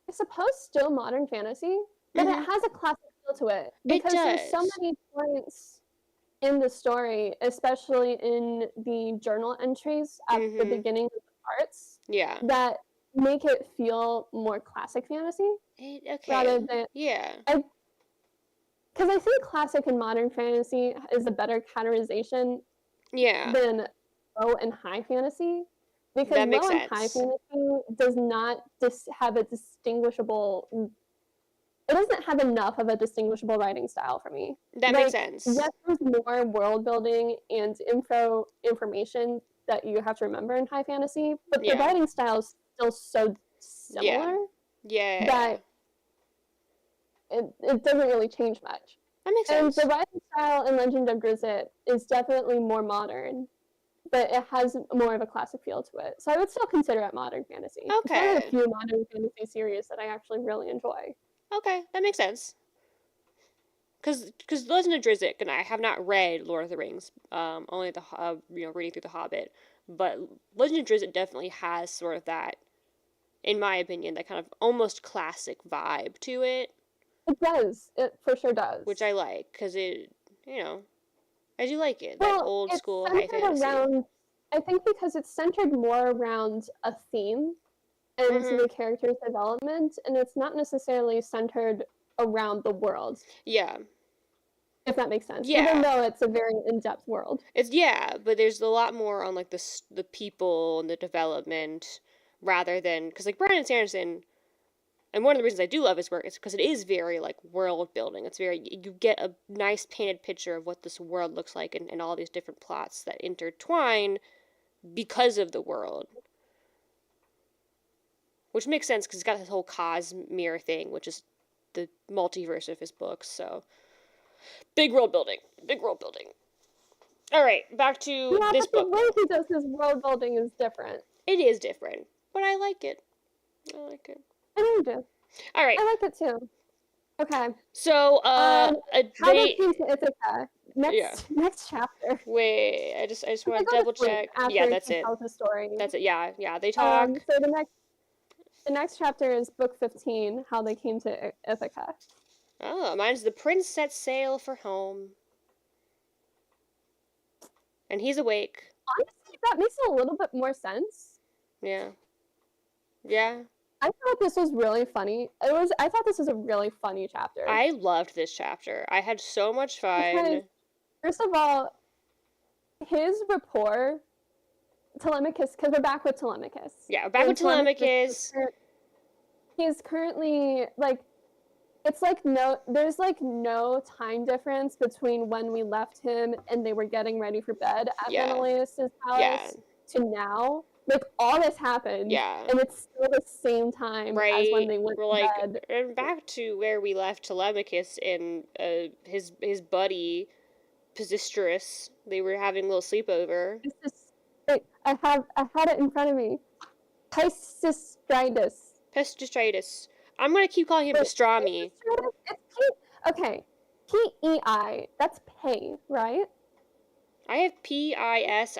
I suppose still modern fantasy, but Mm-hmm. it has a classic feel to it It because there's so does. many points in the story, especially in the journal entries at the Mm-hmm. beginning of the parts, Yeah. that make it feel more classic fantasy Okay. rather than Yeah. because I think classic and modern fantasy is a better categorization Yeah. than low and high fantasy because That makes low and high sense. fantasy does not have a distinguishable it doesn't have enough of a distinguishable writing style for me. That makes Like, sense. yes, there's more world building and information that you have to remember in high fantasy, but the Yeah. writing style is still so Yeah. similar Yeah. that it doesn't really change much. That makes And sense. the writing style in Legend of Drizzt is definitely more modern, but it has more of a classic feel to it. So I would still consider it modern fantasy. It's one of the Okay. few modern fantasy series that I actually really enjoy. Okay, that makes sense. Because Legend of Drizzt, and I have not read Lord of the Rings, only reading through the Hobbit, but Legend of Drizzt definitely has sort of that, in my opinion, that kind of almost classic vibe to it, It does. It for sure which does. I like because it, I do like it, that Well, old it's school high centered fantasy. around, I think because it's centered more around a theme and Mm-hmm. the character's development, and it's not necessarily centered around the world, Yeah. if that makes sense. Even Yeah. though it's a very in-depth world. Yeah, but there's a lot more on like the people and the development rather than because like Brandon Sanderson. And one of the reasons I do love his work is because it is very like world building. It's very you get a nice painted picture of what this world looks like and all these different plots that intertwine because of the world. Which makes sense because he's got this whole Cosmere thing, which is the multiverse of his books. So big world building. Big world building. Alright, back to Yeah, this but the book way though. he does his world building is different. It is different. But I like it. I like it. I know you do. Alright. I like it too. Okay. So How they they came to Ithaca. yeah. Next chapter. Wait, I just They want to go to double sleep check. Yeah, after that's he it. tells the story. That's it. Yeah, yeah. They talk. So the next chapter is book 15, how they came to Ithaca. Oh, mine's the prince sets sail for home. And he's awake. Honestly, that makes a little bit more sense. Yeah. Yeah. I thought this was really funny. I thought this was a really funny chapter. I loved this chapter. I had so much Because, fun. first of all, his rapport, Telemachus, because we're back with Telemachus. Yeah, back with Telemachus. He's currently, like, it's like there's like no time difference between when we left him and they were getting ready for bed at Yeah. Menelaus' palace to now. Like, all this happened, Yeah. and it's still the same time as when they went We're to like, bed. and back to where we left Telemachus and his buddy Pisistrus. They were having a little sleepover. It's just, wait, I had it in front of me. Pisistratus. Pisistratus. I'm gonna keep calling him Pastrami. It's okay. P-E-I. That's pay, right? I have Pisistratus.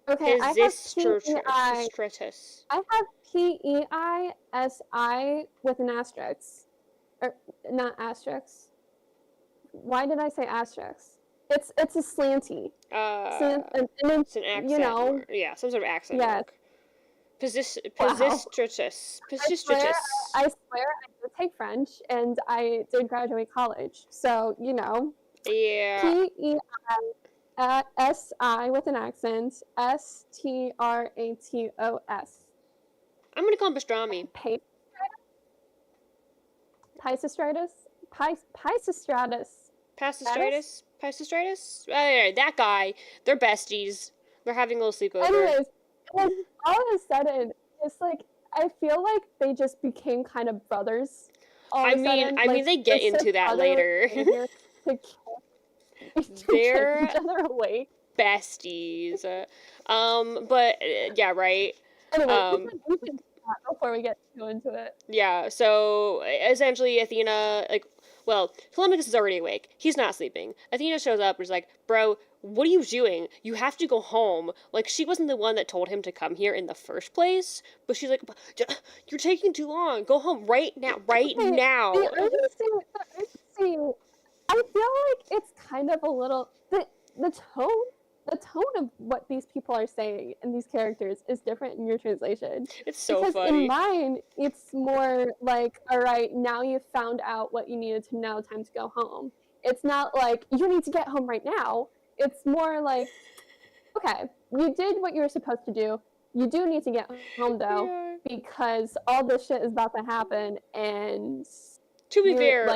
Okay, I have P-E-I. Pisistratus. I have P-E-I-S-I with an asterisk. Or, not asterisk. Why did I say asterisk? It's a slanty. And It's an accent. you know, Yeah, some sort of accent yes. mark. Pisistratus. I swear I did take French and I did graduate college. So, you know. Yeah. P-E-I-S-I with an accent. S-T-R-A-T-O-S. I'm gonna call him Pastrami. Pisistratus? Pisistratus. Pisistratus? That guy. They're besties. They're having a little sleepover. Anyways, all of a sudden, it's like, I feel like they just became kind of brothers. I mean, they get into that later. They're each other awake. Besties. But yeah, right. Anyway, we can stop before we get too into it. Yeah, so essentially Athena, Telemachus is already awake. He's not sleeping. Athena shows up and is like, bro, what are you doing? You have to go home. Like, she wasn't the one that told him to come here in the first place, but she's like, you're taking too long. Go home right now, now. The urgency, I feel like it's kind of a little, the tone of what these people are saying and these characters is different in your translation. It's so because funny. In mine, it's more like, all right, now you've found out what you needed to know, time to go home. It's not like, you need to get home right now. It's more like, okay, you did what you were supposed to do. You do need to get home, though, because all this shit is about to happen, and to be fair,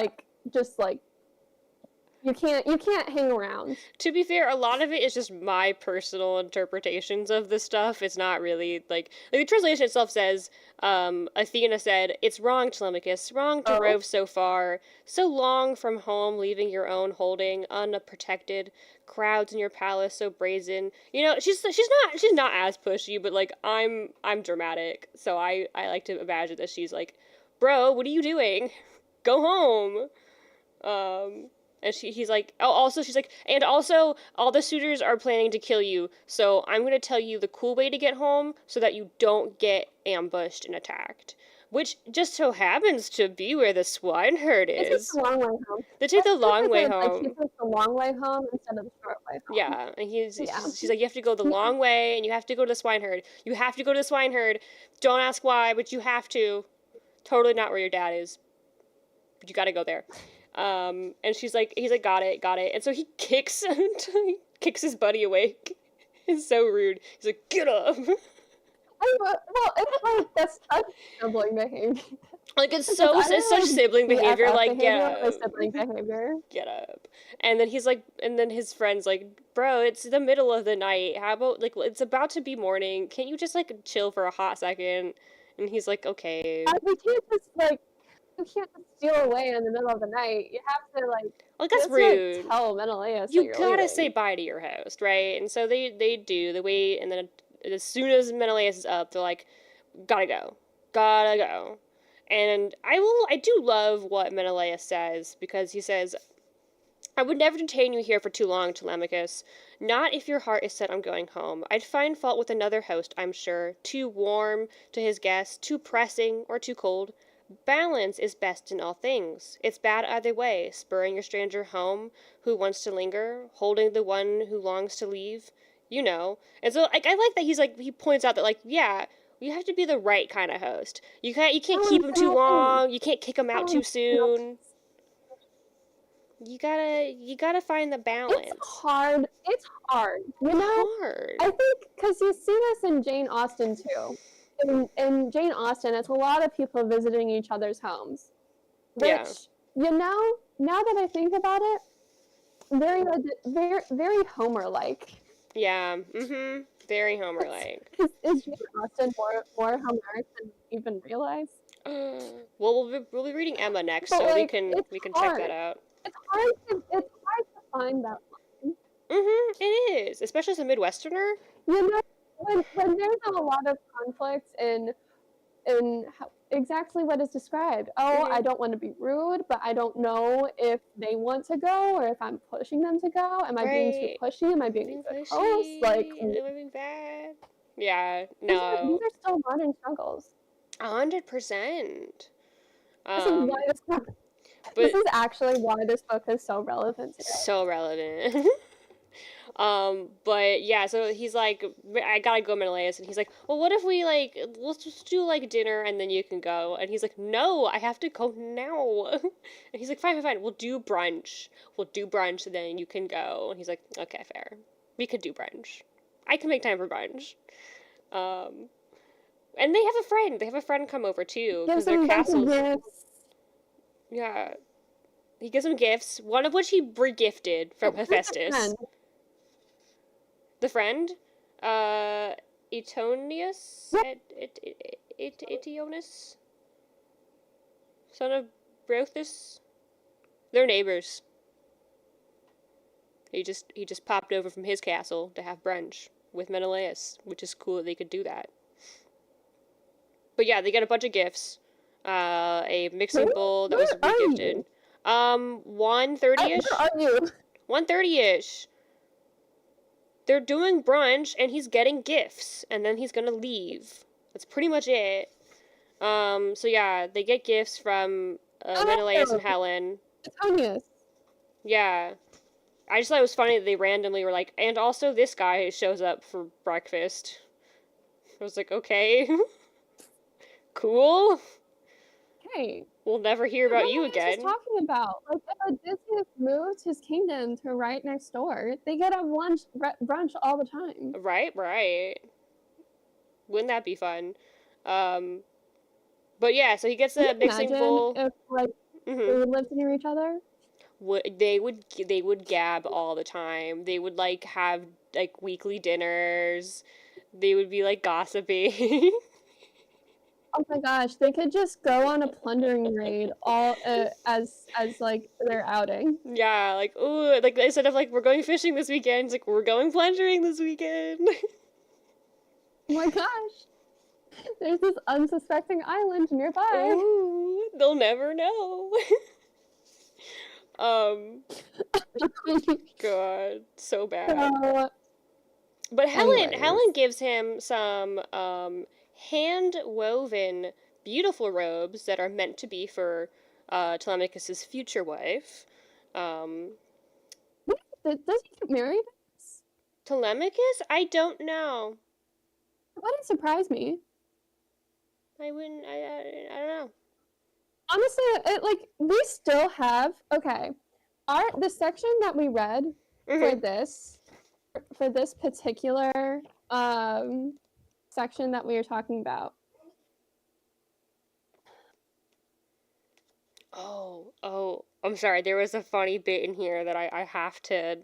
You can't hang around. To be fair, a lot of it is just my personal interpretations of the stuff. It's not really like the translation itself says, Athena said, "It's wrong, Telemachus, wrong to Oh. rove so far, so long from home, leaving your own holding, unprotected, crowds in your palace so brazen." You know, she's not as pushy, but like I'm dramatic, so I like to imagine that she's like, "Bro, what are you doing? Go home." And he's like, oh, also, she's like, and also, all the suitors are planning to kill you, so I'm gonna tell you the cool way to get home so that you don't get ambushed and attacked. Which just so happens to be where the swineherd They take is. the long way home. They take the long way Like, he home. took the long way home instead of the short way home. Yeah, and Yeah. she's like, you have to go the long way, and you have to go to the swineherd. You have to go to the swineherd. Don't ask why, but you have to. Totally not where your dad is, but you gotta go there. And he's like, got it. And so he kicks his buddy awake. It's so rude. He's like, get up. Well, it's like, that's such sibling behavior. Like, it's such sibling behavior. Like, get up. Sibling behavior. Get up. And then he's like, and then his friend's like, bro, it's the middle of the night. How about, like, it's about to be morning. Can't you just, like, chill for a hot second? And he's like, okay. We can't just, like, you can't just steal away in the middle of the night. You have to, like, that's rude. Like, tell Menelaus You that gotta leaving. say bye to your host, right? And so they do. They wait, and then as soon as Menelaus is up, they're like, gotta go. And I do love what Menelaus says, because he says, I would never detain you here for too long, Telemachus. Not if your heart is set on going home. I'd find fault with another host, I'm sure. Too warm to his guests, too pressing, or too cold. Balance is best in all things. It's bad either way, spurring your stranger home who wants to linger, holding the one who longs to leave. You know. And so, like, I like that he points out that, like, yeah, you have to be the right kind of host. You can't keep him too long. You can't kick him out too soon. You gotta find the balance. It's hard. You know? Hard. I think, because you see this in Jane Austen, too. In Jane Austen, it's a lot of people visiting each other's homes. Which, you know, now that I think about it, very Homer-like. Yeah, very Homer-like. Is Jane Austen more Homeric than you even realize? Well, we'll be reading Emma next, But, so like, we can check that out. It's hard to find that line. It is, especially as a Midwesterner. You know, when there's a lot of conflict in how, exactly what is described. Oh, I don't want to be rude, but I don't know if they want to go or if I'm pushing them to go. Am I being too pushy? Am I being too close? Like, am I being bad? Yeah, no. These are still modern struggles. 100%. This is actually why this book is so relevant today. So relevant. But yeah, so he's like, I gotta go, Menelaus, and he's like, well, what if we, like, let's just do, like, dinner, and then you can go, and he's like, no, I have to go now, and he's like, fine, we'll do brunch, and then you can go, and he's like, okay, fair, we could do brunch, I can make time for brunch, and they have a friend come over, too, because their castle's, yeah, he gives them gifts, one of which he re-gifted from Hephaestus. The friend? Etonius? Etionus? Son of Brothus? They're neighbors. He just popped over from his castle to have brunch with Menelaus, which is cool that they could do that. But yeah, they get a bunch of gifts. A mixing bowl that was re-gifted. 1:30-ish? Where are you? 1:30-ish. They're doing brunch, and he's getting gifts, and then he's gonna leave. That's pretty much it. So yeah, they get gifts from Menelaus and Helen. Antonius. Yeah. I just thought it was funny that they randomly were like, and also this guy shows up for breakfast. I was like, okay. Cool. Hey. We'll never hear about you again. What are you talking about? Like, if Odysseus moved his kingdom to right next door, they get a brunch all the time. Right. Wouldn't that be fun? But yeah, so he gets a mixing bowl. If, like, they lived near each other? would gab all the time. They would like have like weekly dinners. They would be like gossiping. Oh my gosh, they could just go on a plundering raid all as like their outing. Yeah, like ooh, like instead of like we're going fishing this weekend, it's like we're going plundering this weekend. Oh my gosh, there's this unsuspecting island nearby. Ooh, they'll never know. God, so bad. So, But Helen anyways. gives him some hand woven beautiful robes that are meant to be for Telemachus's future wife. Um, Does he get married? Telemachus? I don't know. Wouldn't surprise me. I wouldn't. I don't know. Honestly, like we still have the section that we read Mm-hmm. for this particular section that we were talking about. Oh, I'm sorry. There was a funny bit in here that I have to.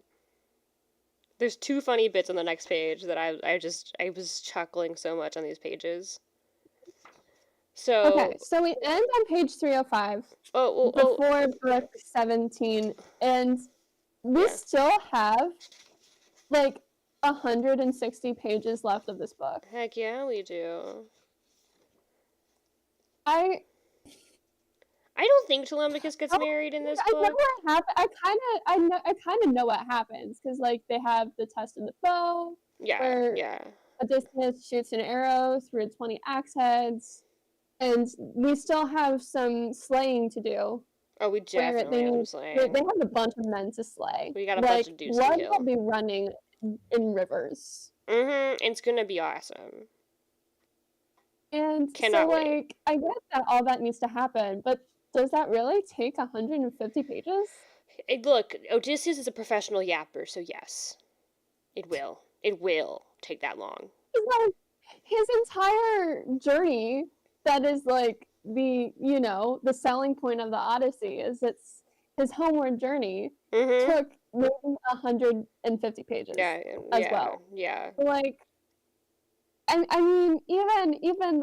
There's two funny bits on the next page that I was chuckling so much on these pages. So Okay, so we end on page 305 before book 17, and we still have like 160 pages left of this book. Heck yeah, we do. I don't think Telemachus gets married in this book. I know what happens. I kind of know what happens because like they have the test of the bow. Yeah. Odysseus shoots an arrow through 20 axe heads, and we still have some slaying to do. Oh, we definitely have some slaying. They have a bunch of men to slay. We got a bunch of dudes to kill. kill. Blood will be running in rivers. It's gonna be awesome. And Cannot wait. Like, I get that all that needs to happen, but does that really take 150 pages? Look, Odysseus is a professional yapper, so yes. It will. It will take that long. Like, his entire journey, that is like the selling point of the Odyssey, is it's his homeward journey took maybe 150 pages as well. Yeah. Like, I mean, even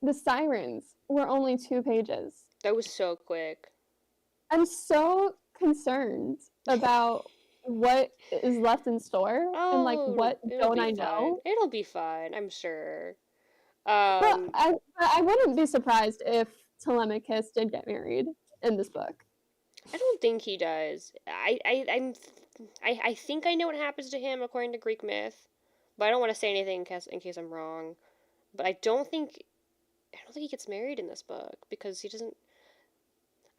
the sirens were only 2 pages. That was so quick. I'm so concerned about what is left in store and like what don't I know. It'll be fine, I'm sure. But I wouldn't be surprised if Telemachus did get married in this book. I don't think he does. I think I know what happens to him according to Greek myth, but I don't want to say anything in case I'm wrong. But I don't think he gets married in this book because he doesn't.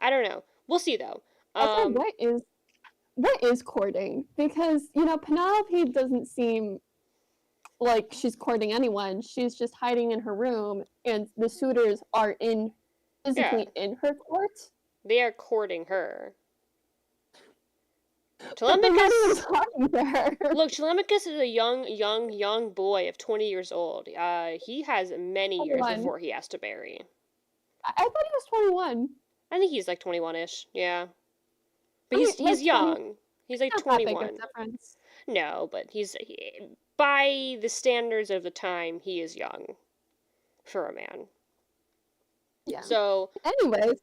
I don't know. We'll see though. What is courting? Because Penelope doesn't seem like she's courting anyone. She's just hiding in her room, and the suitors are physically in her court. They are courting her. Telemachus. Look, Telemachus is a young boy of 20 years old. He has many years before he has to marry. I thought he was 21. I think he's like 21-ish. Yeah, but he's young. He's like 21. No, but by the standards of the time, he is young for a man. Yeah. So, anyways,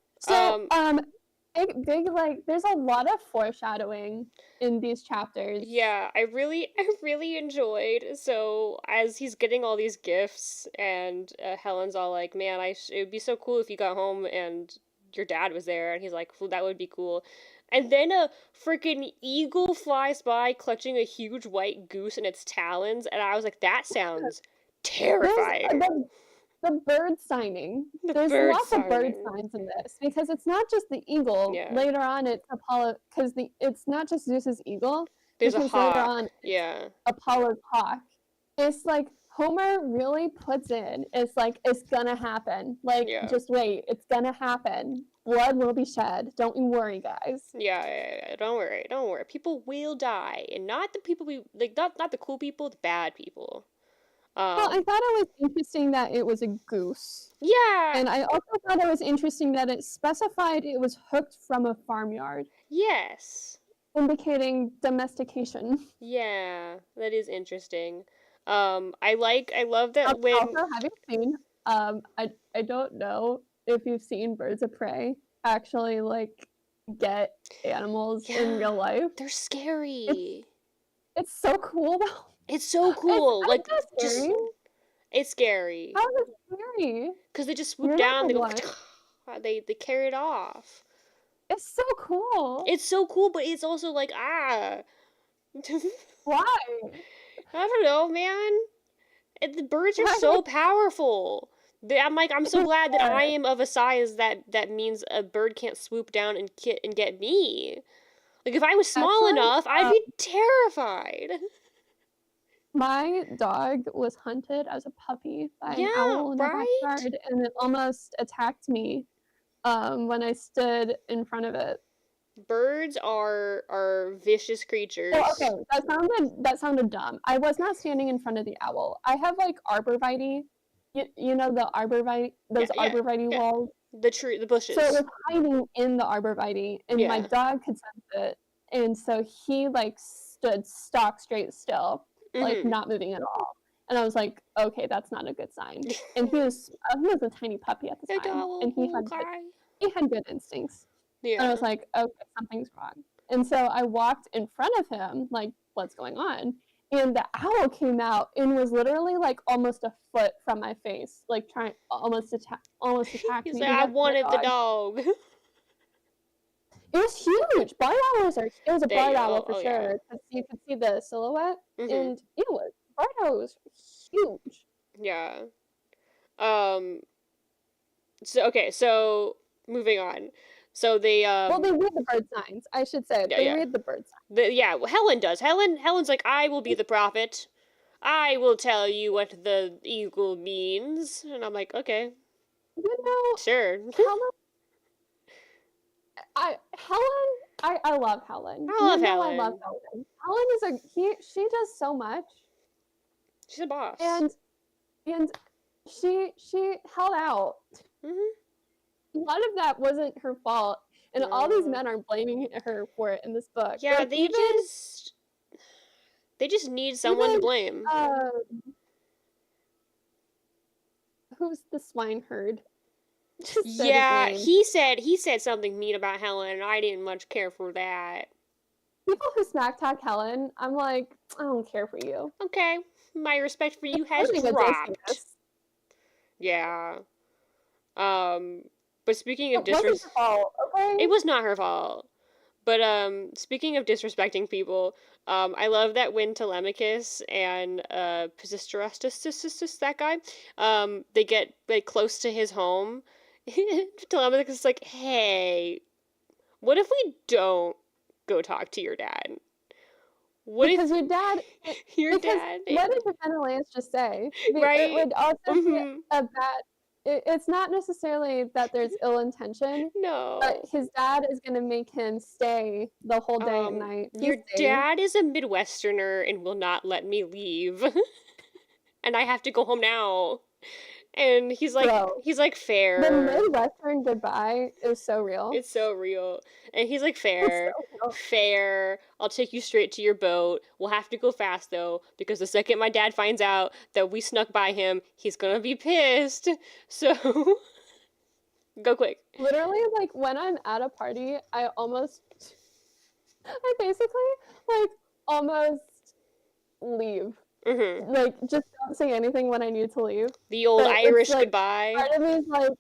big like there's a lot of foreshadowing in these chapters. Yeah, I really enjoyed. So as he's getting all these gifts, and Helen's all like, "Man, it would be so cool if you got home and your dad was there," and he's like, well, "That would be cool." And then a freaking eagle flies by, clutching a huge white goose in its talons, and I was like, "That sounds terrifying." The bird signing. There's lots of bird signs in this because it's not just the eagle. Yeah. Later on, it's Apollo because it's not just Zeus's eagle. There's a hawk. Later on, Apollo's hawk. It's like Homer really puts in. It's like it's gonna happen. Like just wait, it's gonna happen. Blood will be shed. Don't you worry, guys. Yeah. Don't worry. People will die, and not the people not the cool people, the bad people. Well, I thought it was interesting that it was a goose. Yeah. And I also thought it was interesting that it specified it was hooked from a farmyard, Yes. indicating domestication. Yeah, that is interesting. I love that when Also, have you seen, I don't know if you've seen birds of prey actually, like, get animals in real life. they're scary. It's so cool, though. It's so cool. It's Like, not just, scary. it's scary. How is it scary? Because they just swoop You're down, not they go, gonna they carry it off. It's so cool. It's so cool, but it's also like, ah. Why? I don't know, man. The birds are Why? so powerful. I'm so glad that I Yeah. am of a size that means a bird can't swoop down and get me. Like, if I was small Actually, enough, I'd be terrified. my dog was hunted as a puppy by an Yeah, owl in our right? backyard, and it almost attacked me when I stood in front of it. Birds are vicious creatures. Oh, okay, that sounded dumb. I was not standing in front of the owl. I have like arborvitae. You know the arborvitae, those Yeah, arborvitae yeah. walls. The bushes. So it was hiding in the arborvitae, and my Yeah. dog could sense it, and so he like stood stock straight still, like Mhm. not moving at all. And I was like, okay, that's not a good sign. And he was a tiny puppy at the Like, time, oh, and cry. he had good instincts. And I Yeah. was like, okay, something's wrong. And so I walked in front of him, like, what's going on? And the owl came out and was literally like almost a foot from my face, like trying almost attack He's me. like, He I got my wanted the dog. dog. It was huge. Barred owls it was a There you barred go. owl for Oh, yeah. sure. 'Cause you could see the silhouette, Mhm. and it was barred owl was huge. Yeah. So okay, so moving on. So they Well, they read the bird signs. I should say yeah, they yeah. read the bird signs. Well, Helen does. Helen's like, I will be the prophet. I will tell you what the eagle means. And I'm like, okay, You know, sure. Helen. I love Helen. I love I Helen. love Helen. Helen is she does so much, She's a boss. and she held out. Mhm. A lot of that wasn't her fault, and all these No. men are blaming her for it in this book. Yeah, Like, they just need someone to blame. Who's the swineherd? Just said his Yeah, name. he said something mean about Helen, and I didn't much care for that. People who smack talk Helen, I'm like, I don't care for you. Okay, my respect for you has Especially dropped. Odysseus. Yeah. But speaking of It wasn't her fault, okay? it was not her fault. But speaking of disrespecting people, I love that when Telemachus and Pisistratus, that guy, they get like close to his home. Telemachus is like, "Hey, what if we don't go talk to your dad? What Because if your dad your because dad?" what did Menelaus just say? Right? It would also Mhm. be a bad it's not necessarily that there's ill intention, No. but his dad is gonna make him stay the whole day and night. Your He's safe. dad is a Midwesterner and will not let me leave. And I have to go home now. And he's like Bro, the fair. Midwestern goodbye is so real. It's so real. And he's like, It's fair. so real. Fair. I'll take you straight to your boat. We'll have to go fast though, because the second my dad finds out that we snuck by him, he's gonna be pissed. So go quick. Literally, like when I'm at a party, I basically like almost leave. Mhm. Like just don't say anything when I need to leave. The old But it's Irish like, goodbye. part of me is like,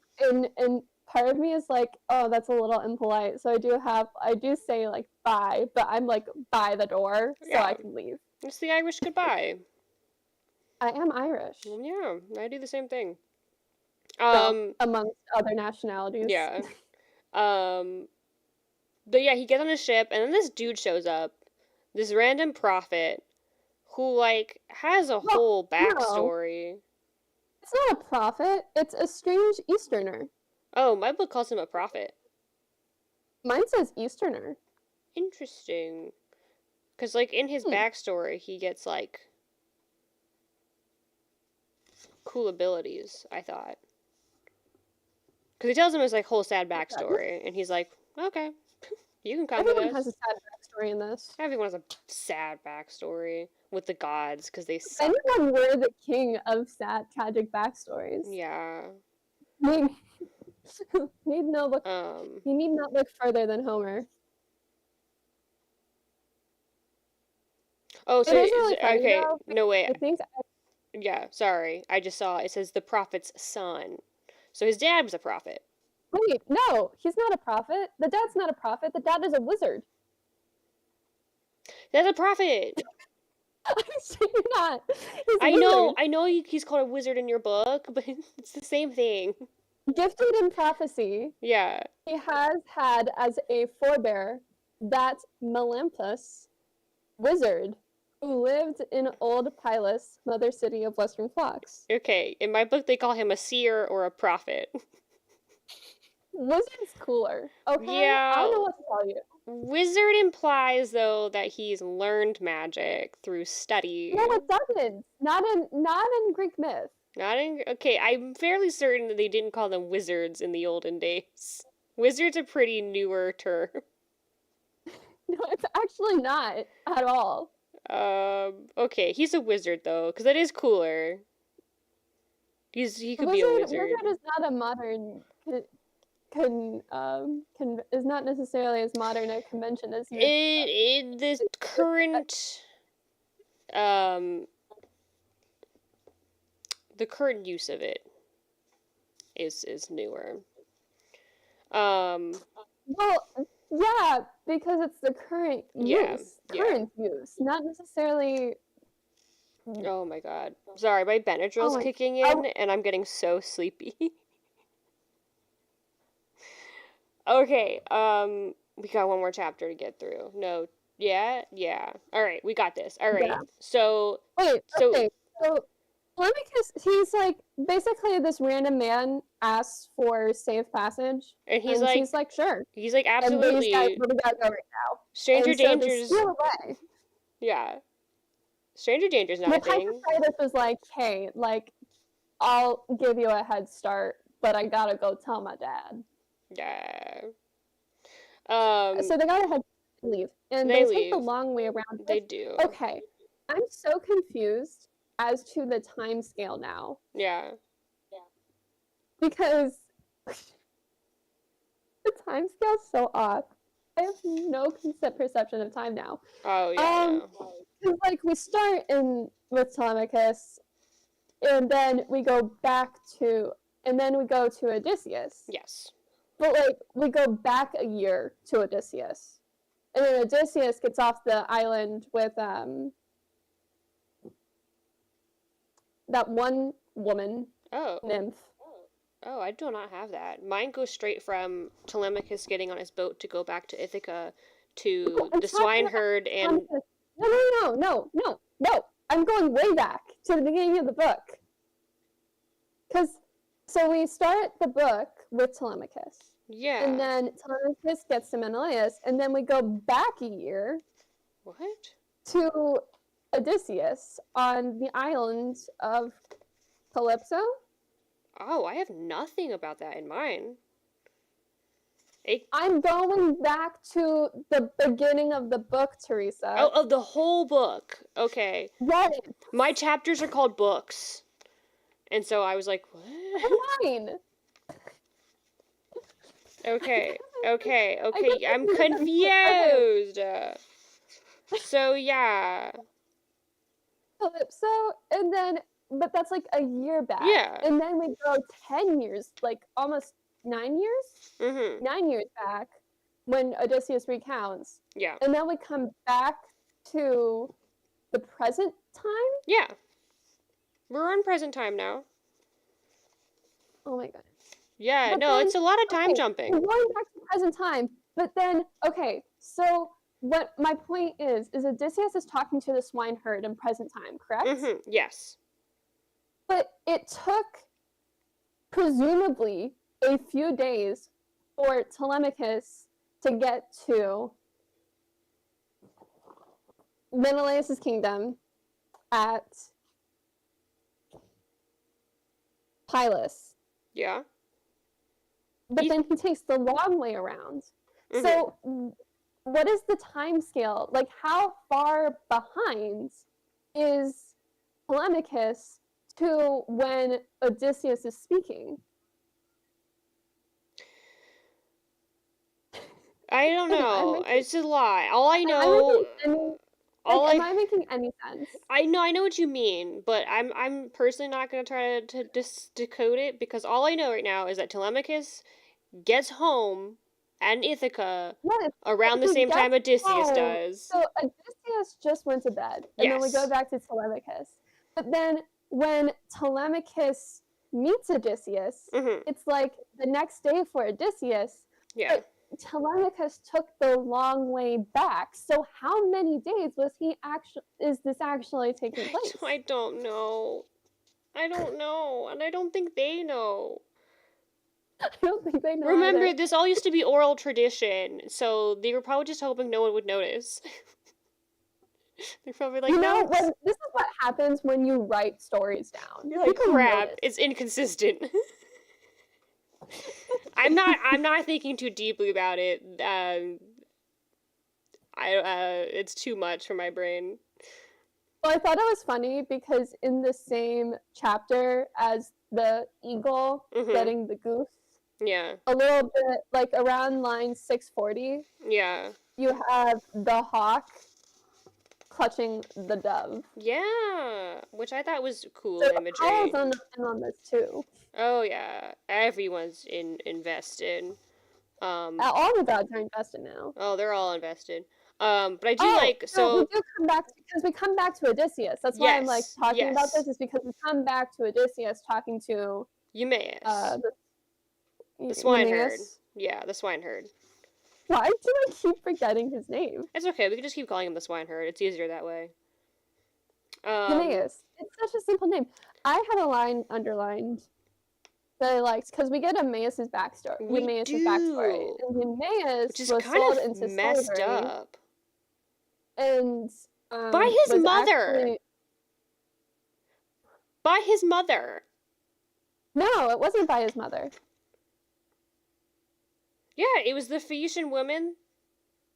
and part of me is like, oh, that's a little impolite. So I do say like bye, but I'm like by the door so Yeah. I can leave. It's the Irish goodbye. I am Irish. Yeah, I do the same thing. So, amongst other nationalities. Yeah. But yeah, he gets on a ship, and then this dude shows up, this random prophet, who like has a whole backstory. It's not a prophet. It's a strange Easterner. Oh, my book calls him a prophet. Mine says Easterner. Interesting. Because like in his backstory, he gets like cool abilities, I thought. Because he tells him his, like, whole sad backstory, and he's like, okay, you can come with Everyone has us. a sad backstory in this. Everyone has a sad backstory with the gods, because they If suck. anyone were the king of sad, tragic backstories, Yeah. need no look. Um, You need not look further than Homer. oh, It so, is really funny, okay, though. no, wait, I think yeah, sorry, I just saw, it says the prophet's son. So his dad was a prophet. wait, no, he's not a prophet. The dad's not a prophet. The dad is a wizard. That's a prophet! I'm saying you're not. He's a wizard. I know he's called a wizard in your book, but it's the same thing. Gifted in prophecy. Yeah. He has had as a forebear that Melampus wizard who lived in Old Pylus, mother city of western flocks. Okay, in my book they call him a seer or a prophet. Wizard's cooler, okay? Yeah. I don't know what to tell you. Wizard implies, though, that he's learned magic through study. No, it doesn't. Not in Greek myth. Not in... Okay, I'm fairly certain that they didn't call them wizards in the olden days. Wizard's a pretty newer term. No, it's actually not at all. Okay, he's a wizard, though, because that is cooler. He could be a wizard. Wizard is not a modern... is not necessarily as modern a convention as The current the current use of it is newer. Well, yeah, because it's the current use. Current use, not necessarily. Oh my god. Sorry, my Benadryl's kicking in and I'm getting so sleepy. Okay, we got one more chapter to get through. No, yeah. All right, we got this. All right. Yeah. So wait. Okay. So Telemachus, he's like basically this random man asks for safe passage, and he's like, sure. He's like, absolutely. And these guys, what we gotta go right now? Stranger and dangers. So they steal away. Yeah. Stranger danger's not a thing. Titus was like, hey, like, I'll give you a head start, but I gotta go tell my dad. Yeah. So they gotta head leave, and they take the long way around. They do. Okay, I'm so confused as to the time scale now. Yeah. Because the time scale's so off. I have no perception of time now. Oh yeah. Because like we start with Telemachus, and then we go to Odysseus. Yes. But like we go back a year to Odysseus, and then Odysseus gets off the island with that one woman nymph. Oh, I do not have that. Mine goes straight from Telemachus getting on his boat to go back to Ithaca to the swineherd and... No. I'm going way back to the beginning of the book. So we start the book with Telemachus. Yeah. And then Telemachus gets to Menelaus, and then we go back a year. What? To Odysseus on the island of Calypso. Oh, I have nothing about that in mine. I'm going back to the beginning of the book, Theresa. Oh, of the whole book. Okay. Right. My chapters are called books. And so I was like, what? Mine. Okay. I'm confused. So, yeah. Calypso, and then, but that's like a year back. Yeah. And then we go 10 years, like almost 9 years? Mm-hmm. 9 years back when Odysseus recounts. Yeah. And then we come back to the present time? Yeah. We're on present time now. Oh my god. Yeah, but no, then, it's a lot of time jumping. We're going back to present time, but then, okay, so what my point is Odysseus is talking to the swineherd in present time, correct? Mm-hmm. Yes. But it took, presumably, a few days for Telemachus to get to Menelaus' kingdom at Pylus. Yeah. But He- then he takes the long way around. Mhm. So what is the time scale? Like, how far behind is Telemachus to when Odysseus is speaking? I don't Am I know. making, It's a lie. All I am I know, making any, all like, am I I making any sense? I know what you mean, but I'm personally not gonna try to decode it because all I know right now is that Telemachus gets home and Ithaca Yes, around the he same time gets Odysseus home. does. So Odysseus just went to bed, and then we go Yes. back to Telemachus. But then when Telemachus meets Odysseus, Mhm. it's like the next day for Odysseus, Yeah. but Telemachus took the long way back. So how many days is this actually taking place? I don't know. I don't know, and I don't think they know. I don't think they know Remember, either. this all used to be oral tradition, so they were probably just hoping no one would notice. They're probably like, You no, know, this is what happens when you write stories down. you're like, People crap, notice. it's inconsistent. I'm not thinking too deeply about it. It's too much for my brain. Well, I thought it was funny because in the same chapter as the eagle Mhm. getting the goose, Yeah. a little bit like around line 640, Yeah. you have the hawk clutching the dove. Yeah. Which I thought was cool So imagery. Apollo's on this too. Oh yeah. Everyone's invested. All the gods are invested now. Oh, they're all invested. But I do Oh, like no, so we do come back because we come back to Odysseus. That's why I'm like yes, talking about yes. this, is because we come back to Odysseus talking to Eumaeus. The swineherd. Eumaeus. Yeah, the swineherd. Why do I keep forgetting his name? It's okay, we can just keep calling him the swineherd. It's easier that way. Eumaeus. It's such a simple name. I had a line underlined that I liked because we get Eumaeus's backstory. We Eumaeus's do. backstory. And Eumaeus Which is was kind sold of into messed slavery. up. And By his was mother. actually... By his mother. No, it wasn't by his mother. Yeah, it was the Phaeacian woman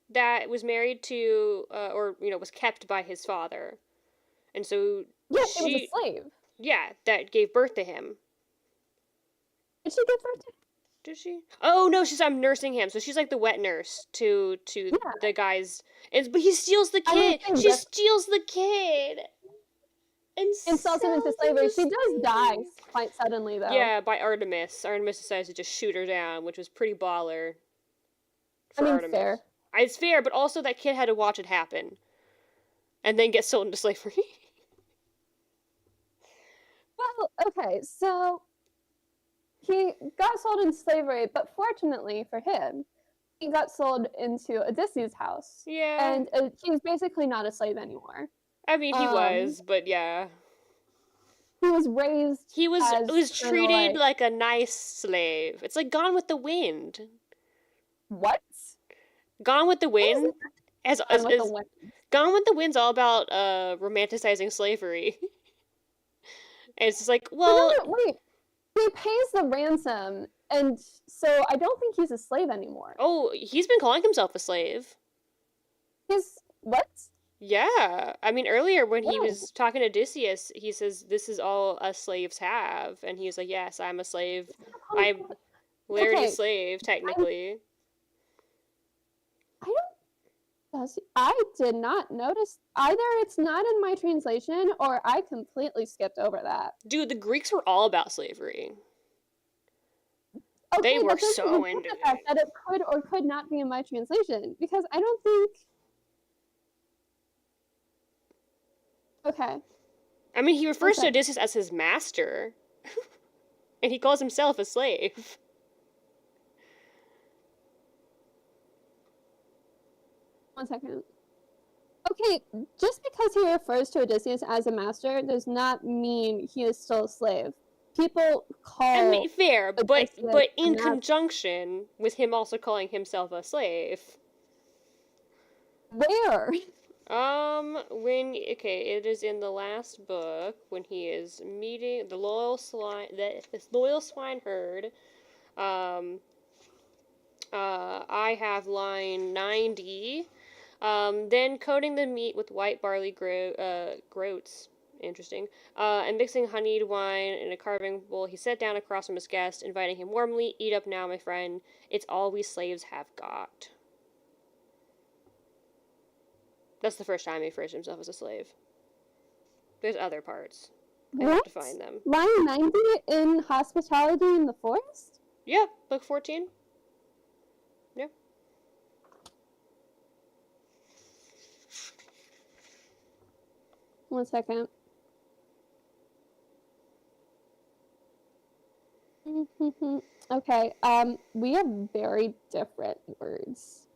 that was married to, or, was kept by his father. And so Yeah, she was a slave. Yeah, that gave birth to him. Did she give birth to him? Did she? Oh no, I'm nursing him, so she's like the wet nurse to the guy's. But he steals the kid. She steals the kid. And sells him into slavery. She does die quite suddenly, though. Yeah, by Artemis. Artemis decides to just shoot her down, which was pretty baller. I mean, Artemis. fair. It's fair, but also that kid had to watch it happen, and then get sold into slavery. Well, okay, so he got sold into slavery, but fortunately for him, he got sold into Odysseus' house. Yeah. And he's basically not a slave anymore. I mean, he was, but yeah. He was raised. He was treated like a nice slave. It's like Gone with the Wind. What? Gone with the Wind? Gone with the Wind's all about romanticizing slavery. And it's just like, well... No, wait. He pays the ransom, and so I don't think he's a slave anymore. Oh, he's been calling himself a slave. He's... What? Yeah. I mean, earlier when he was talking to Odysseus, he says, this is all us slaves have. And he was like, yes, I'm a slave. I'm literally a slave, technically. I did not notice. Either it's not in my translation, or I completely skipped over that. Dude, the Greeks were all about slavery. Okay, they were so into it. That it could or could not be in my translation, because I don't think... Okay. I mean, he refers to Odysseus as his master. And he calls himself a slave. One second. Okay, just because he refers to Odysseus as a master does not mean he is still a slave. People call... I mean, fair, but in conjunction with him also calling himself a slave. Where? It is in the last book when he is meeting the loyal swine, this loyal swineherd. Um, I have line 90. Then coating the meat with white barley groats. Interesting. And mixing honeyed wine in a carving bowl, he sat down across from his guest, inviting him warmly. Eat up now, my friend. It's all we slaves have got. That's the first time he refers to himself as a slave. There's other parts. I have to find them. Line 90 in Hospitality in the Forest? Yeah, book 14. Yeah. One second. Okay, we have very different words.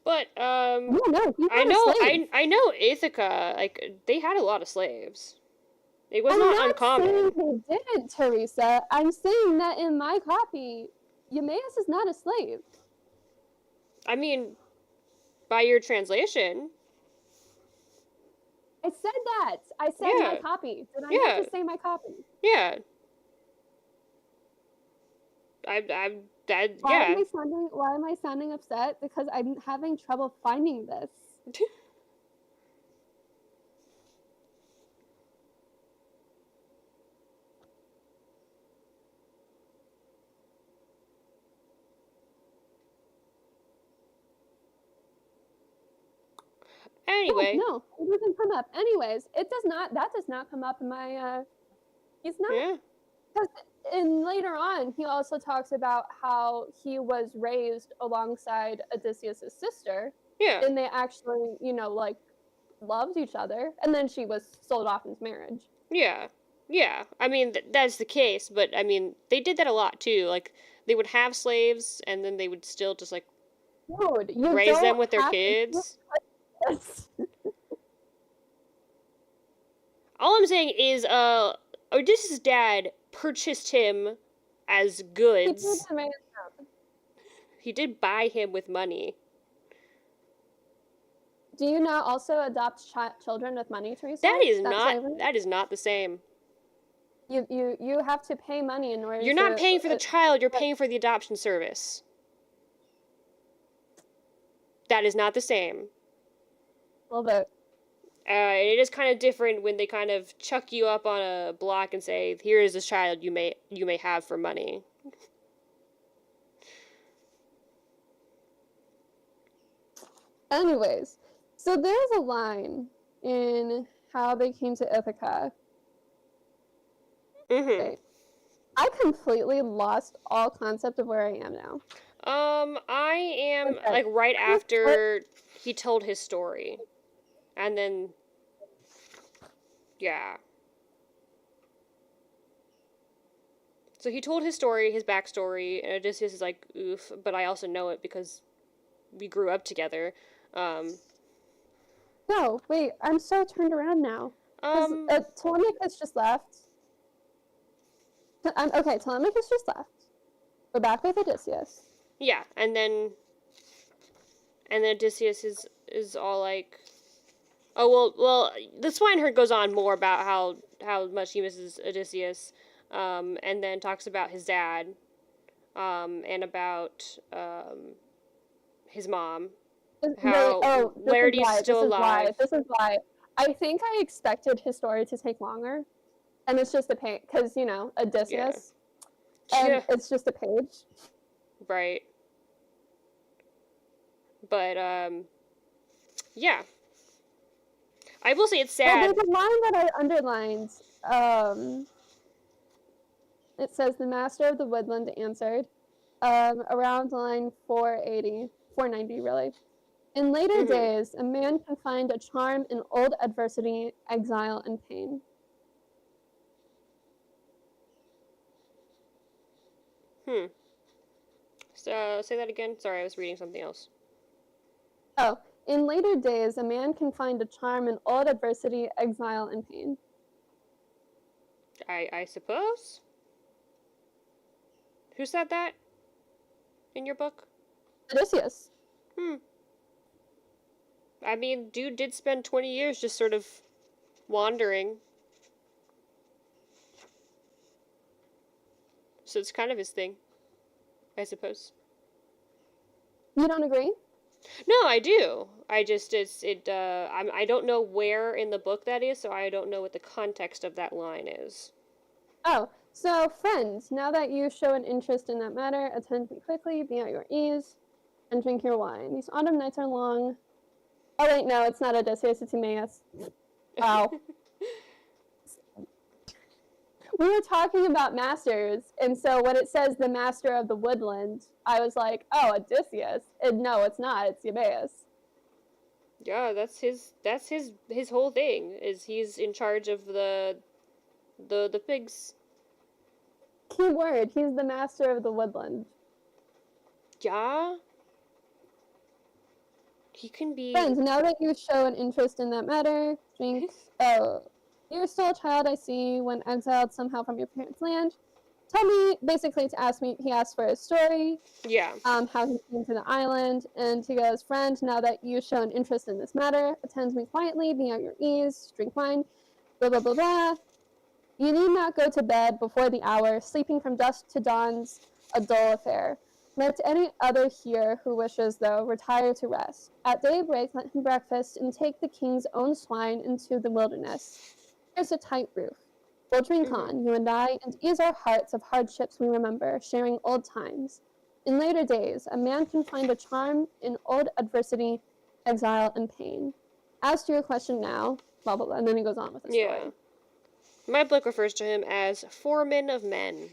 But No, I know Ithaca, like they had a lot of slaves. It was not uncommon. I'm not saying they didn't, Theresa. I'm saying that in my copy, Eumaeus is not a slave. I mean, by your translation. I said that. I said my copy. Did I not just say my copy? Yeah. Why am I sounding upset? Because I'm having trouble finding this. Anyway. No, it doesn't come up. Anyways, that does not come up in my, he's not. Yeah. And later on, he also talks about how he was raised alongside Odysseus' sister. Yeah. And they actually, like, loved each other. And then she was sold off into marriage. Yeah. Yeah. I mean, that's the case. But, I mean, they did that a lot, too. Like, they would have slaves, and then they would still just, like, raise them with their kids. All I'm saying is, Odysseus' dad purchased him as goods. He did buy him with money. Do you not also adopt children with money, Theresa? That is not the same. You have to pay money in order You're not paying for the child, you're paying for the adoption service. That is not the same. A little bit. It is kind of different when they kind of chuck you up on a block and say, "Here is this child you may have for money." Anyways, so there's a line in How They Came to Ithaca. Okay. I completely lost all concept of where I am now. I am like right after he told his story. And then, yeah. So he told his story, his backstory, and Odysseus is like, oof, but I also know it because we grew up together. No, wait, I'm so turned around now. Telemachus just left. Okay, Telemachus just left. We're back with Odysseus. Yeah, and then Odysseus is all like, oh, well, the swineherd goes on more about how much he misses Odysseus, and then talks about his dad, and about, his mom. How Larity's still alive. This is why. I think I expected his story to take longer, and it's just a page, because, Odysseus, and it's just a page. Right. But, yeah. I will say it's sad. Well, there's a line that I underlined. It says, the master of the woodland answered, around line 490, really. In later days, a man can find a charm in old adversity, exile, and pain. So, say that again. Sorry, I was reading something else. Oh, in later days, a man can find a charm in old adversity, exile, and pain. I suppose? Who said that? in your book? Odysseus. Hmm. I mean, dude did spend 20 years just sort of wandering. So it's kind of his thing, I suppose. You don't agree? No, I do. I don't know where in the book that is, so I don't know what the context of that line is. Oh, so friends, now that you show an interest in that matter, attend me quickly, be at your ease, and drink your wine. These autumn nights are long. Oh wait, no, it's not Odysseus, it's Eumaeus. Wow. We were talking about masters, and so when it says the master of the woodland, I was like, oh, Odysseus. And no, it's not, it's Eumaeus. Yeah, that's his whole thing, is he's in charge of the pigs. Key word, he's the master of the woodland. Yeah. He can be. Friends, now that you show an interest in that matter, drink. Oh, you're still a child, I see, when exiled somehow from your parents' land. Tell me, basically, to ask me, he asked for his story, Yeah. how he came to the island, and he goes, friend, now that you show an interest in this matter, attend me quietly, be at your ease, drink wine, blah, blah, blah, blah. You need not go to bed before the hour, sleeping from dusk to dawn's a dull affair. Let any other here who wishes, though, retire to rest. At daybreak, let him breakfast and take the king's own swine into the wilderness. Here's a tight roof. We'll drink on, you and I, and ease our hearts of hardships we remember, sharing old times. In later days, a man can find a charm in old adversity, exile, and pain. As to your question now, blah, blah, blah, and then he goes on with the story. Yeah. My book refers to him as foreman of men.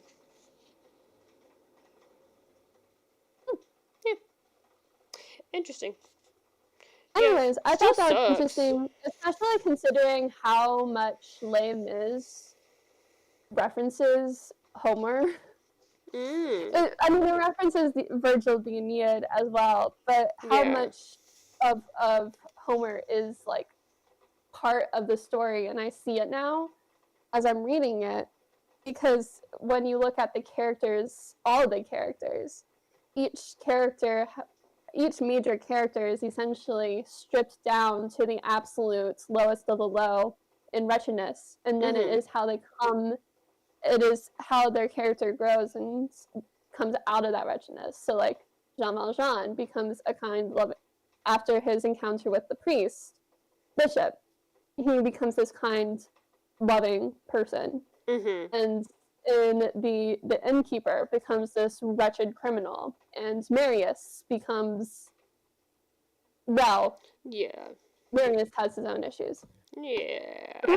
Yeah. Interesting. Anyways, yeah, I thought that was sucks. interesting, especially considering how much Les Mis references Homer. I mean, it references Virgil the Aeneid as well, but how much of Homer is like part of the story, and I see it now as I'm reading it, because when you look at the characters, all the characters, each major character is essentially stripped down to the absolute lowest of the low in wretchedness, and then it is how their character grows and comes out of that wretchedness. So like Jean Valjean becomes a kind love after his encounter with the priest bishop. He becomes this kind, loving person, and in the innkeeper becomes this wretched criminal, and Marius becomes, well, Marius has his own issues. Yeah.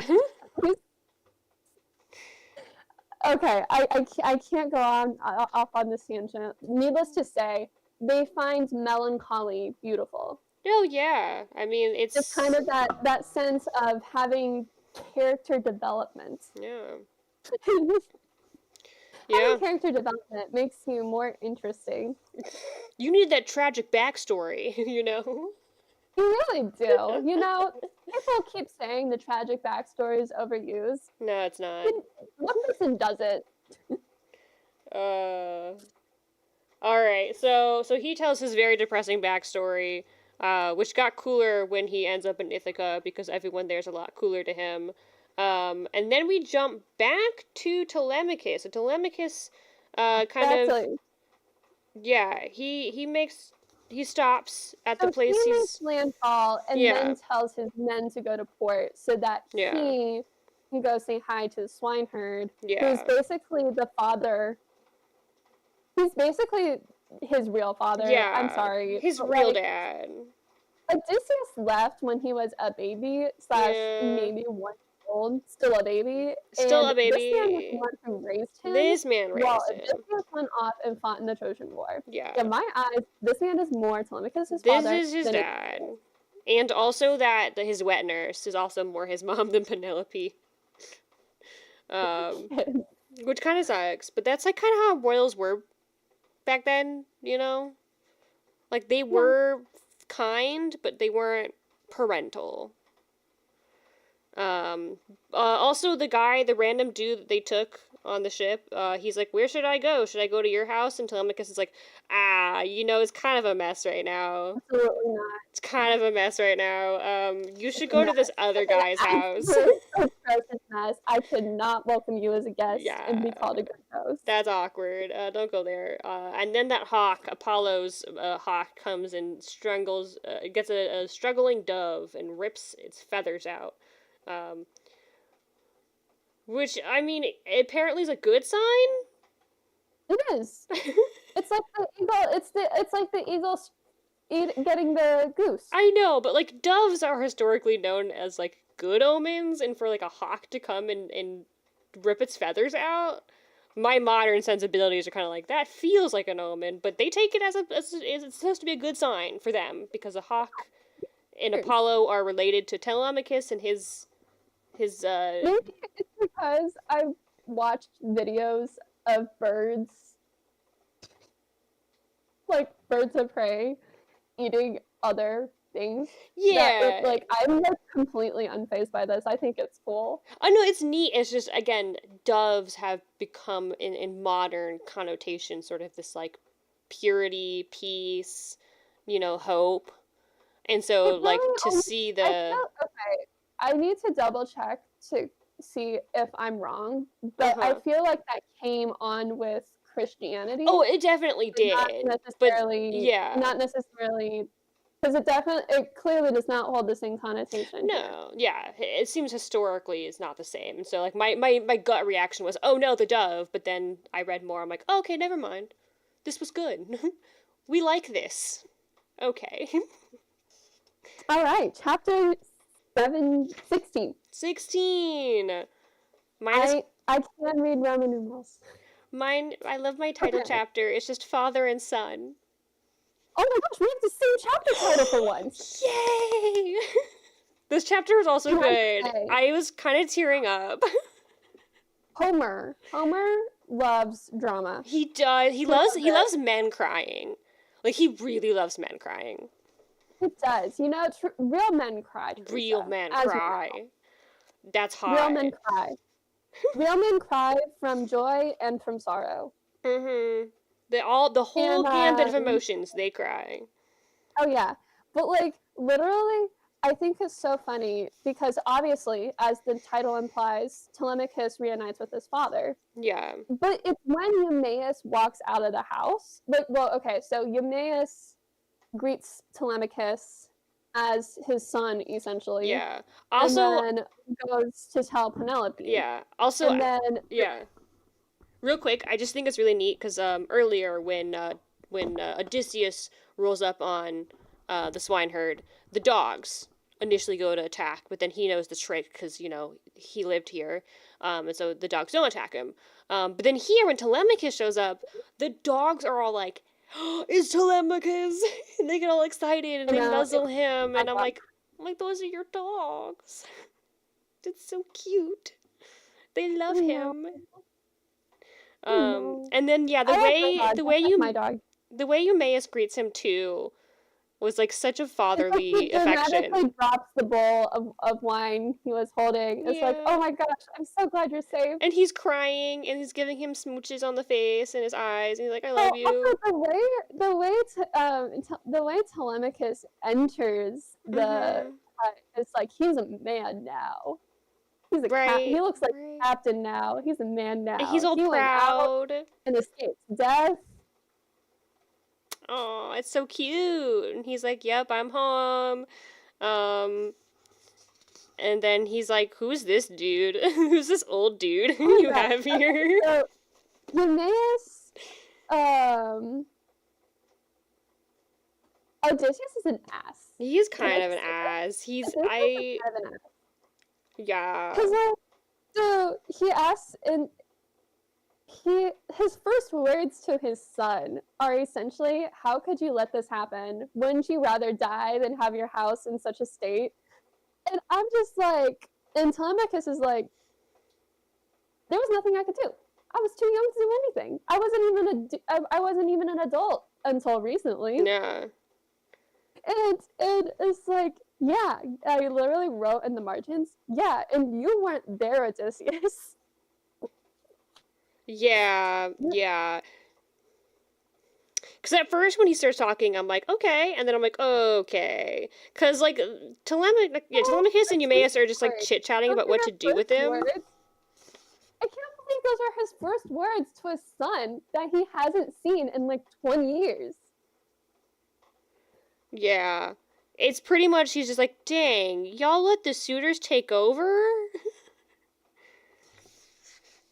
Okay, I can't go on off on this tangent. Needless to say, they find melancholy beautiful. Oh yeah, I mean it's just kind of that sense of having character development. Yeah. Having character development makes you more interesting. You need that tragic backstory, you know? You really do. You know, people keep saying the tragic backstory is overused. No, it's not. One person does it. Alright, so he tells his very depressing backstory, which got cooler when he ends up in Ithaca, because everyone there's a lot cooler to him. And then we jump back to Telemachus. So Telemachus, he stops at the place he makes landfall and then tells his men to go to port so that he can go say hi to the swineherd, who's basically the father. He's basically his real father. Yeah, I'm sorry. His real dad. Odysseus left when he was a baby / maybe 1 year old, still a baby. Still a baby. This man was the one who raised him. This man raised him. Odysseus went off and fought in the Trojan War. Yeah. In my eyes, this man is more Telemachus' father. This is his dad. And also that his wet nurse is also more his mom than Penelope. Which kind of sucks, but that's like kind of how royals were back then, you know? Like, they were kind, but they weren't parental. Also, the random dude that they took on the ship. He's like, where should I go? Should I go to your house? And Telemachus is like, it's kind of a mess right now. Absolutely not. It's kind of a mess right now. You should It's go a to this mess. other It's an guy's house. absolute atrocious mess. I could not welcome you as a guest and be Yeah. called a good host. That's awkward. Don't go there. And then that hawk, Apollo's hawk, comes and gets a struggling dove and rips its feathers out. Which, I mean, apparently is a good sign? It is. It's like the eagle. It's like the eagle getting the goose. I know, but, like, doves are historically known as, like, good omens, and for, like, a hawk to come and rip its feathers out, my modern sensibilities are kind of like, that feels like an omen, but they take it as it's supposed to be a good sign for them, because a hawk and Apollo are related to Telemachus and his Maybe it's because I've watched videos of birds, like birds of prey, eating other things. Yeah. I'm like completely unfazed by this. I think it's cool. Oh no, it's neat. It's just, again, doves have become in modern connotation sort of this like purity, peace, hope. And so to see the I need to double check to see if I'm wrong, but I feel like that came on with Christianity. Oh, it definitely did. Not necessarily, because it clearly does not hold the same connotation. No, yeah, it seems historically is not the same. And so like my gut reaction was, oh no, the dove, but then I read more. I'm like, oh, okay, never mind. This was good. We like this. Okay. All right, chapter 16. 16. I can't read Roman numerals. I love my title chapter. It's just father and son. Oh my gosh, we have the same chapter title for once. Yay! This chapter was also good. I was kind of tearing up. Homer loves drama. He does. He loves men crying. Like, he really loves men crying. It does. Real men cry. Real men cry. That's hot. Real men cry. Real men cry from joy and from sorrow. Mm-hmm. The whole gambit of emotions, they cry. Oh yeah. But literally, I think it's so funny because obviously, as the title implies, Telemachus reunites with his father. Yeah. But it's when Eumaeus walks out of the house. So Eumaeus greets Telemachus as his son, essentially. Yeah. Also, and then goes to tell Penelope. Yeah. Also, and then real quick, I just think it's really neat because earlier when Odysseus rolls up on the swineherd, the dogs initially go to attack, but then he knows the trick because he lived here, and so the dogs don't attack him. But then here, when Telemachus shows up, the dogs are all like, "It's Telemachus!" and they get all excited and they nuzzle him, and I'm like, those are your dogs. It's so cute. They love him. And then the way Eumaeus greets him too was like such a fatherly affection. He dramatically drops the bowl of wine he was holding. It's like, oh my gosh, I'm so glad you're safe. And he's crying and he's giving him smooches on the face and his eyes, and he's like, I love you. Also, the way Telemachus enters the it's like he's a man now. He's a he looks like a captain now. He's a man now. And he's all proud and escapes death. Oh, it's so cute. And he's like, yep, I'm home. And then he's like, who's this dude? Who's this old dude you have here? So, Eumaeus, Odysseus is an ass. He's kind of an ass. Yeah. Because, so he asks, and his first words to his son are essentially, how could you let this happen? Wouldn't you rather die than have your house in such a state? And I'm just like, and Telemachus is like, there was nothing I could do. I was too young to do anything. I wasn't even an adult until recently. Yeah. And it's like, yeah, I literally wrote in the margins, yeah, and you weren't there, Odysseus. Yeah, yeah. Because at first when he starts talking, I'm like, okay, and then I'm like, okay. Because, like, Oh, Telemachus and the Eumaeus are first just, like, words. chit-chatting Those about are what to their do with first him. words. I can't believe those are his first words to his son that he hasn't seen in like 20 years. Yeah. It's pretty much, he's just like, dang, y'all let the suitors take over?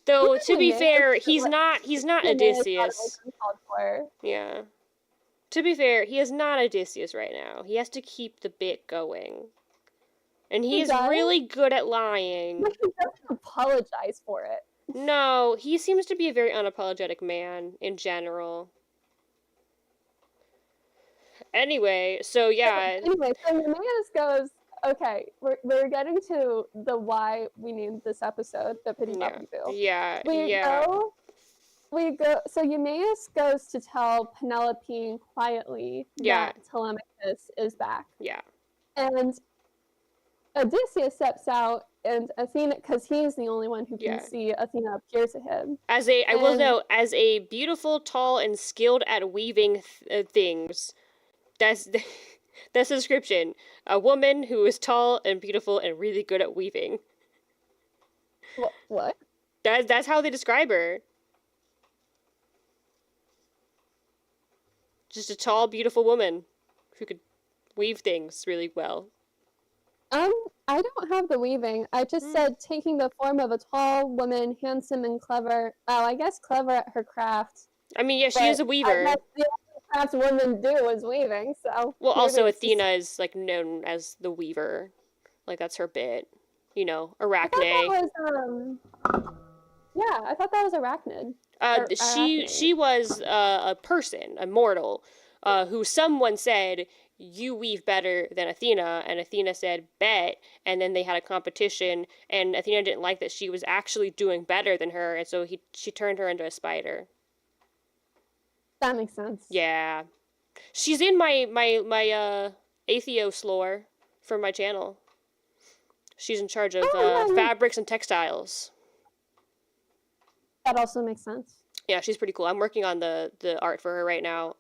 Though, to be fair, he's not Eumaeus thought it was Odysseus. uncalled for. Yeah. To be fair, he is not Odysseus right now. He has to keep the bit going. And he He is does, really good at lying. but he doesn't apologize for it. No, he seems to be a very unapologetic man in general. Anyway, so yeah. Anyway, so Eumaeus goes, okay, we're getting to the why we named this episode, Yeah. Bibbidi-Bobbidi-Boo. Yeah. We Yeah. go, so Eumaeus goes to tell Penelope quietly Yeah. that Telemachus is back. Yeah. And Odysseus steps out, and Athena, because he's the only one who can Yeah. see Athena appear to him. I will And note, as a beautiful, tall, and skilled at weaving things, that's that's the description. A woman who is tall and beautiful and really good at weaving. what? That's how they describe her. Just a tall, beautiful woman who could weave things really well. I don't have the weaving. I just said taking the form of a tall woman, handsome and clever. Oh, I guess clever at her craft. I mean, yeah, she is a I weaver. guess the only craft women do is weaving, so. Well, also maybe it's just- Athena is like known as the weaver, like that's her bit. You know, I thought Arachne. that was, yeah, I thought that was arachnid. She was a person, a mortal, who someone said, you weave better than Athena, and Athena said, bet, and then they had a competition, and Athena didn't like that she was actually doing better than her, and so she turned her into a spider. That makes sense. Yeah. She's in my Atheos lore for my channel. She's in charge of yeah. fabrics and textiles. That also makes sense. Yeah, she's pretty cool. I'm working on the art for her right now.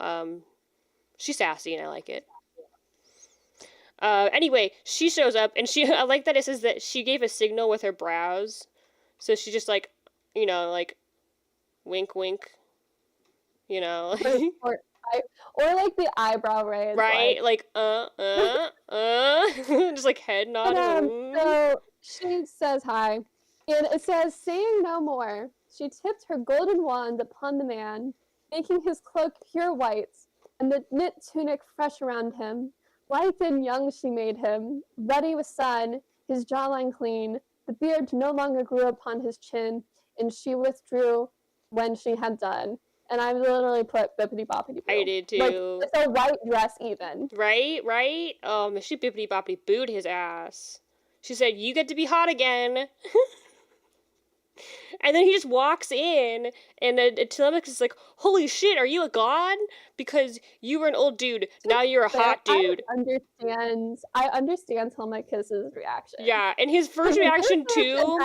She's sassy and I like it. Anyway, she shows up and I like that it says that she gave a signal with her brows. So she just like, you know, like wink wink. You know. or like the eyebrow raise. Right? Like just like head nod. So she says hi. And it says, saying no more, she tipped her golden wand upon the man, making his cloak pure white, and the knit tunic fresh around him. Lithe and young she made him, ruddy with sun, his jawline clean, the beard no longer grew upon his chin, and she withdrew when she had done. And I literally put Bibbidi-Bobbidi-Boo. I did too. Like, it's a white dress even. Right? She Bibbidi-Bobbidi-Booed his ass. She said, you get to be hot again. And then he just walks in, and Telemachus is like, holy shit, are you a god? Because you were an old dude, now you're a hot dude. I understand Telemachus' reaction. Yeah, and his first reaction too...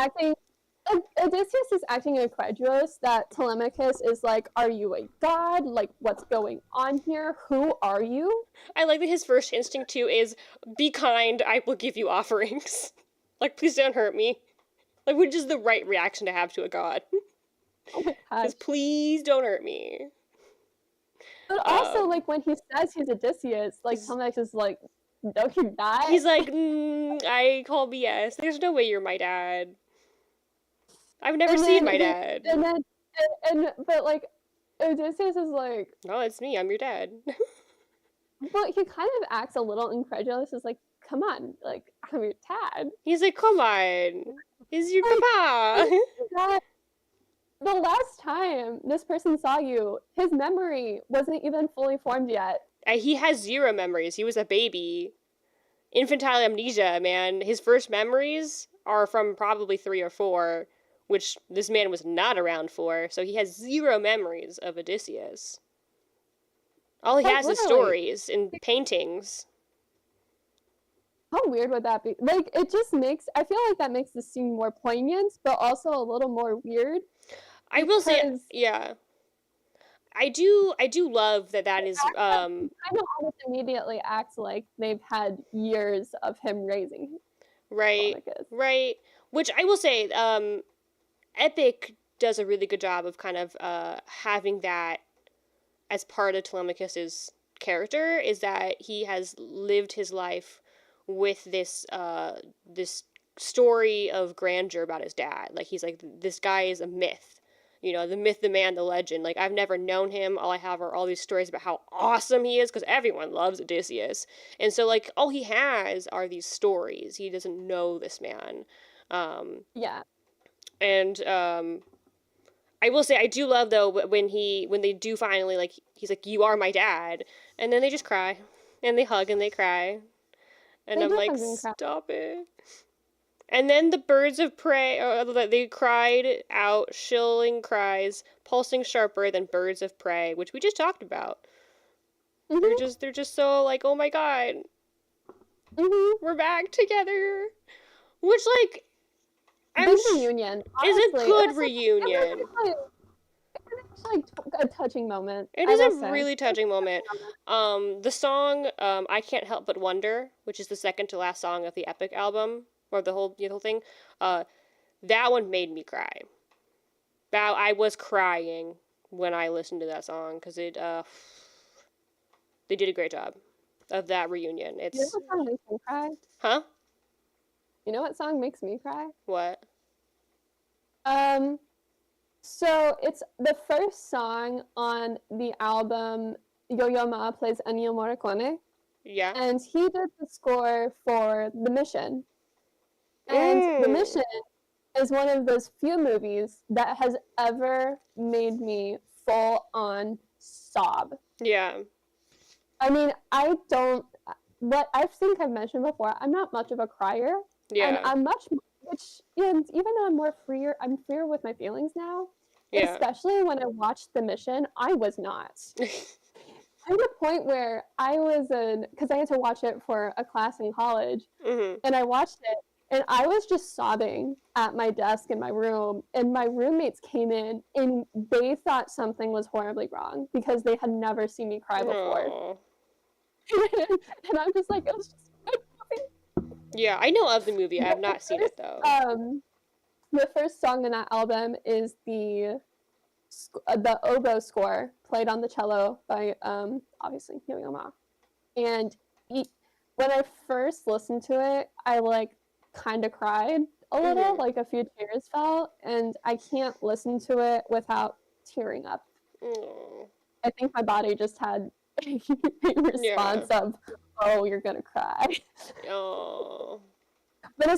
Odysseus is acting incredulous that Telemachus is like, are you a god? Like, what's going on here? Who are you? I like that his first instinct too is, be kind, I will give you offerings. Like, please don't hurt me. Like, which is the right reaction to have to a god. Oh my gosh. Just please don't hurt me. But also, like, when he says he's Odysseus, like, Telemachus is like, no, you're not. He's like, I call BS. There's no way you're my dad. I've never seen my dad. But like, Odysseus is like, no, it's me. I'm your dad. But he kind of acts a little incredulous. It's like, come on, like, I'm your dad. He's like, come on, is your papa? The last time this person saw you, his memory wasn't even fully formed yet. He has zero memories. He was a baby. Infantile amnesia, man. His first memories are from probably 3 or 4, which this man was not around for, so he has zero memories of Odysseus. All he has is stories and paintings. How weird would that be? Like, it just makes, I feel like that makes the scene more poignant, but also a little more weird. I will say, because yeah. I do love that is kind of almost immediately act like they've had years of him raising right, Telemachus. right. Which I will say, Epic does a really good job of kind of having that as part of Telemachus's character, is that he has lived his life with this story of grandeur about his dad. Like, he's like, this guy is a myth. You know, the myth, the man, the legend. Like, I've never known him. All I have are all these stories about how awesome he is, because everyone loves Odysseus. And so, like, all he has are these stories. He doesn't know this man. Um, Yeah. and I will say, I do love, though, when they do finally, like, he's like, you are my dad. And then they just cry. And they hug and they cry. And They I'm do like, hug and cry. stop it. And then the birds of prey, they cried out, shrilling cries, pulsing sharper than birds of prey, which we just talked about. Mm-hmm. They're just so like, oh my god, Mm-hmm. we're back together. Which, like, Big reunion. is a Honestly, good reunion. it's like a touching moment. It I is will a say. really touching moment. The song, I Can't Help But Wonder, which is the second to last song of the Epic album, or the whole thing, that one made me cry. I was crying when I listened to that song, because they did a great job of that reunion. You know what song makes me cry? Huh? You know what song makes me cry? What? So it's the first song on the album Yo-Yo Ma plays Ennio Morricone, Yeah. and he did the score for The Mission. And The Mission is one of those few movies that has ever made me full on sob. Yeah. I mean, what I think I've mentioned before, I'm not much of a crier. Yeah. And I'm and even though I'm freer with my feelings now, Yeah. especially when I watched The Mission, I was not. To the point where because I had to watch it for a class in college, and I watched it, and I was just sobbing at my desk in my room, and my roommates came in, and they thought something was horribly wrong because they had never seen me cry before. And I'm just like, it was just a good movie. Yeah, I know of the movie. I have not seen it, though. The first song in that album is the oboe score played on the cello by obviously Yo-Yo Ma. And when I first listened to it, I like kind of cried a little, like a few tears fell, and I can't listen to it without tearing up. I think my body just had a response of, oh, you're gonna cry. Oh. But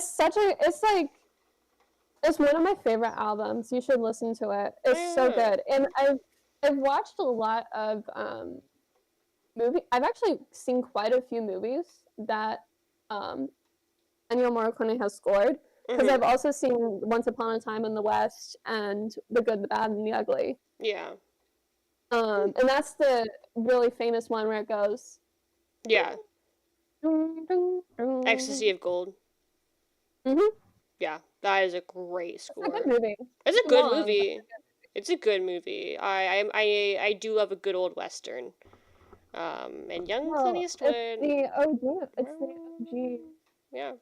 it's one of my favorite albums. You should listen to it. It's so good. And I've watched a lot of I've actually seen quite a few movies that Ennio Morricone has scored, because I've also seen Once Upon a Time in the West and The Good, the Bad, and the Ugly. Yeah. And that's the really famous one where it goes. Yeah. Ecstasy of Gold. Yeah, that is a great score. It's a good movie. It's a good movie. It's a good movie. I do love a good old Western. And young Clint Eastwood. It's the OG. It's the OG. Yeah.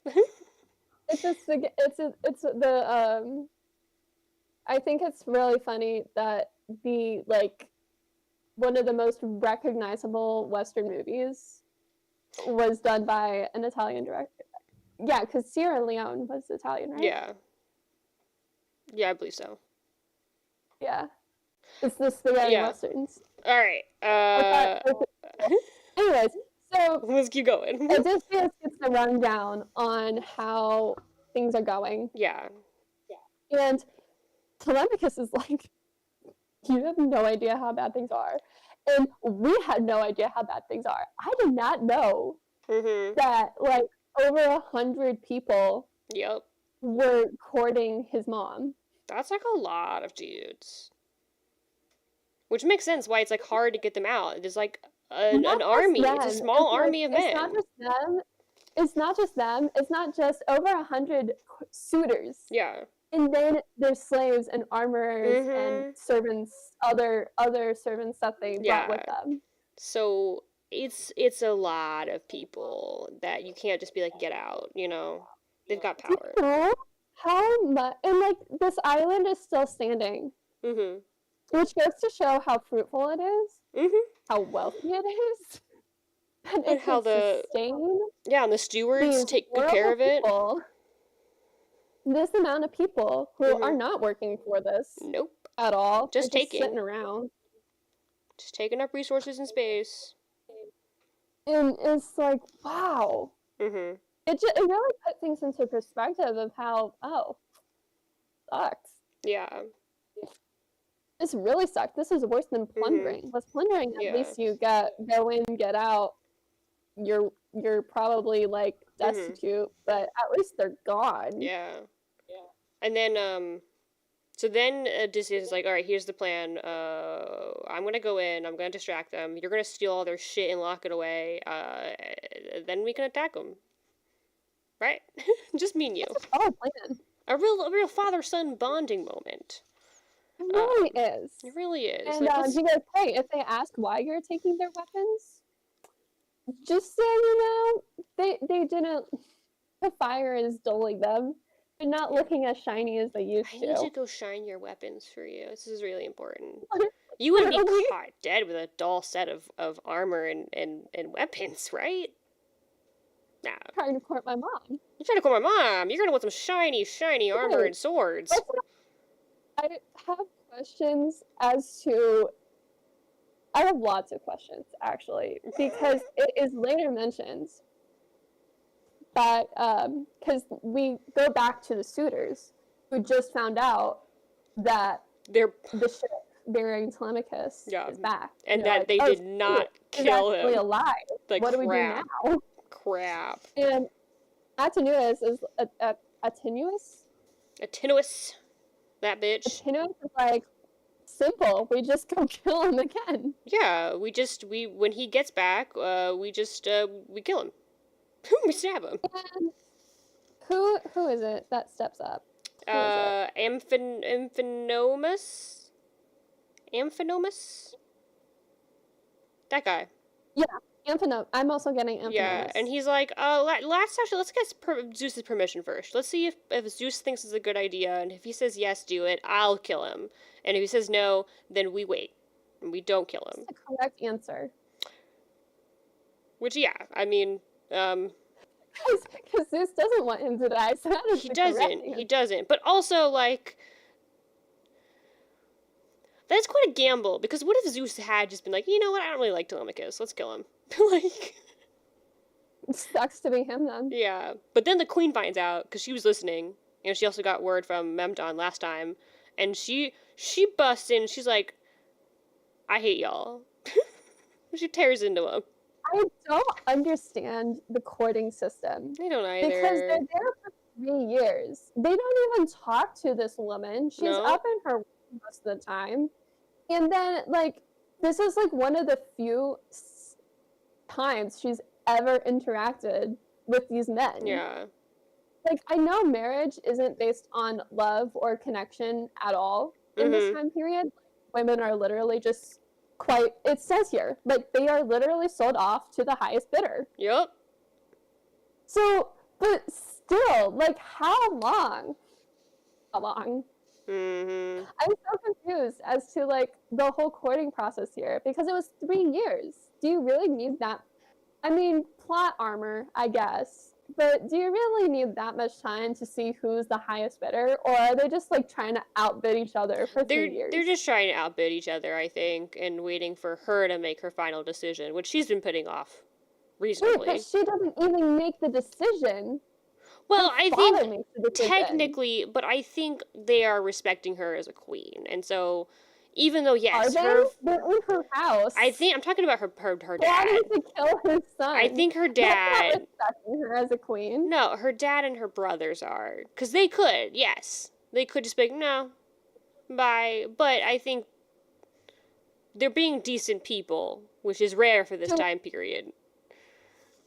I think it's really funny that one of the most recognizable Western movies was done by an Italian director. Yeah, because Sierra Leone was Italian, right? Yeah. Yeah, I believe so. Yeah. It's the spaghetti westerns. All right. Anyways, so let's keep going. Odysseus gets the rundown on how things are going. Yeah. And Telemachus is like, you have no idea how bad things are. And we had no idea how bad things are. I did not know that, like, over 100 people were courting his mom. That's, like, a lot of dudes. Which makes sense why it's, like, hard to get them out. There's, like, an army. It's a small army of men. It's not just them. It's not just them. It's not just over 100 suitors. Yeah. And then there's slaves and armorers and Mm-hmm. servants, other servants that they brought with Yeah. them. So it's a lot of people that you can't just be like, get out, you know? They've got Do power. you know how much? And like this island is still standing, Mm-hmm. which goes to show how fruitful it is, Mm-hmm. how wealthy it is, and And it how could sustain and the stewards these take good care horrible of it. people. This amount of people who are Mm-hmm. not working for this Nope. at all. They're Just just taking. sitting around. Just taking up resources in space. And it's like, wow. Mm-hmm. It really put things into perspective of how, oh, sucks. Yeah. This really sucks. This is worse than plundering. Mm-hmm. With plundering, at Yeah. least you go in, get out. You're probably like destitute, but at least they're gone. Yeah. And then so then Odysseus is like, all right, here's the plan. I'm gonna go in. I'm gonna distract them. You're gonna steal all their shit and lock it away. Then we can attack them. Right? Just me and you. It's a solid plan. A real father-son bonding moment. It really is. It really is. And Like, he goes, hey, if they ask why you're taking their weapons, just say, you know, they didn't. The fire is dulling them. They're not looking as shiny as they used I to. need to go shine your weapons for you. This is really important. You wouldn't be caught dead with a dull set of armor and weapons, right? Nah. Trying to court my mom. You're trying to call my mom. You're gonna want some shiny armor and swords. I have questions as to. I have lots of questions, actually, because it is later mentioned that, because we go back to the suitors who just found out that They're the ship bearing Telemachus is back. and that like, they did not kill he's actually him. alive. Like, what do we do now? Crap. And Atenuus is Atenuus? Atenuus. That bitch. Atenuus is like, simple. We just go kill him again. Yeah, when he gets back, we kill him. We stab him. And who is it that steps up? Amphinomus? Amphinomus? That guy. Yeah, Amphinom. I'm also getting Amphinomus. Yeah, and he's like, let's get Zeus's permission first. Let's see if Zeus thinks it's a good idea, and if he says yes, do it, I'll kill him. And if he says no, then we wait. And we don't kill him. That's the correct answer. Which, yeah, I mean, Because Zeus doesn't want him to die, so that is he the correct doesn't. answer. He doesn't. But also, like, that's quite a gamble, because what if Zeus had just been like, you know what, I don't really like Telemachus, let's kill him. Like, It sucks to be him then. yeah. But then the queen finds out, because she was listening, and she also got word from Memnon last time, and she busts in, she's like, I hate y'all. She tears into him. I don't understand the courting system. I don't either. Because they're there for 3 years. They don't even talk to this woman. She's up in her most of the time. And then, like, this is, like, one of the few times she's ever interacted with these men. Yeah. Like, I know marriage isn't based on love or connection at all in this time period. Women are literally just it says here, like, they are literally sold off to the highest bidder. Yep. So, but still, like, how long? How long? Mm-hmm. I'm so confused as to, like, the whole courting process here, because it was 3 years. Do you really need that? I mean, plot armor, I guess. But do you really need that much time to see who's the highest bidder? Or are they just, like, trying to outbid each other for 3 years? They're just trying to outbid each other, I think, and waiting for her to make her final decision, which she's been putting off reasonably. Wait, but she doesn't even make the decision. Well, Her I father think makes the decision. technically, but I think they are respecting her as a queen, and so even though yes, Are they? They're in her house. I'm talking about her dad. Planning to kill his son. I think her That's not dad. respecting her as a queen. No, her dad and her brothers are, because they could. Yes, they could just be like, no, bye. But I think they're being decent people, which is rare for this time period.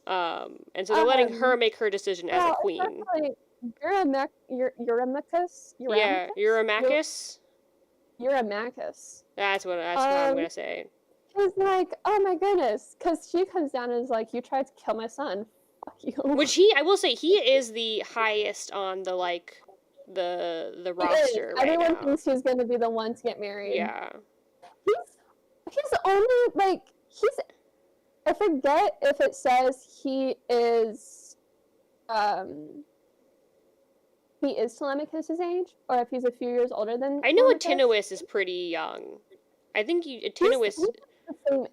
And so they're letting her make her decision as a queen. Eurymachus? Yeah, Eurymachus. Eurymachus. That's what I'm gonna say. He's like, oh my goodness, because she comes down and is like, you tried to kill my son. Fuck you. Which I will say, he is the highest on the the roster right Everyone now. thinks he's gonna be the one to get married. Yeah. He's only like I forget if it says he is Telemachus' age, or if he's a few years older than I know Telemachus. Atenuus is pretty young. I think Atenuus.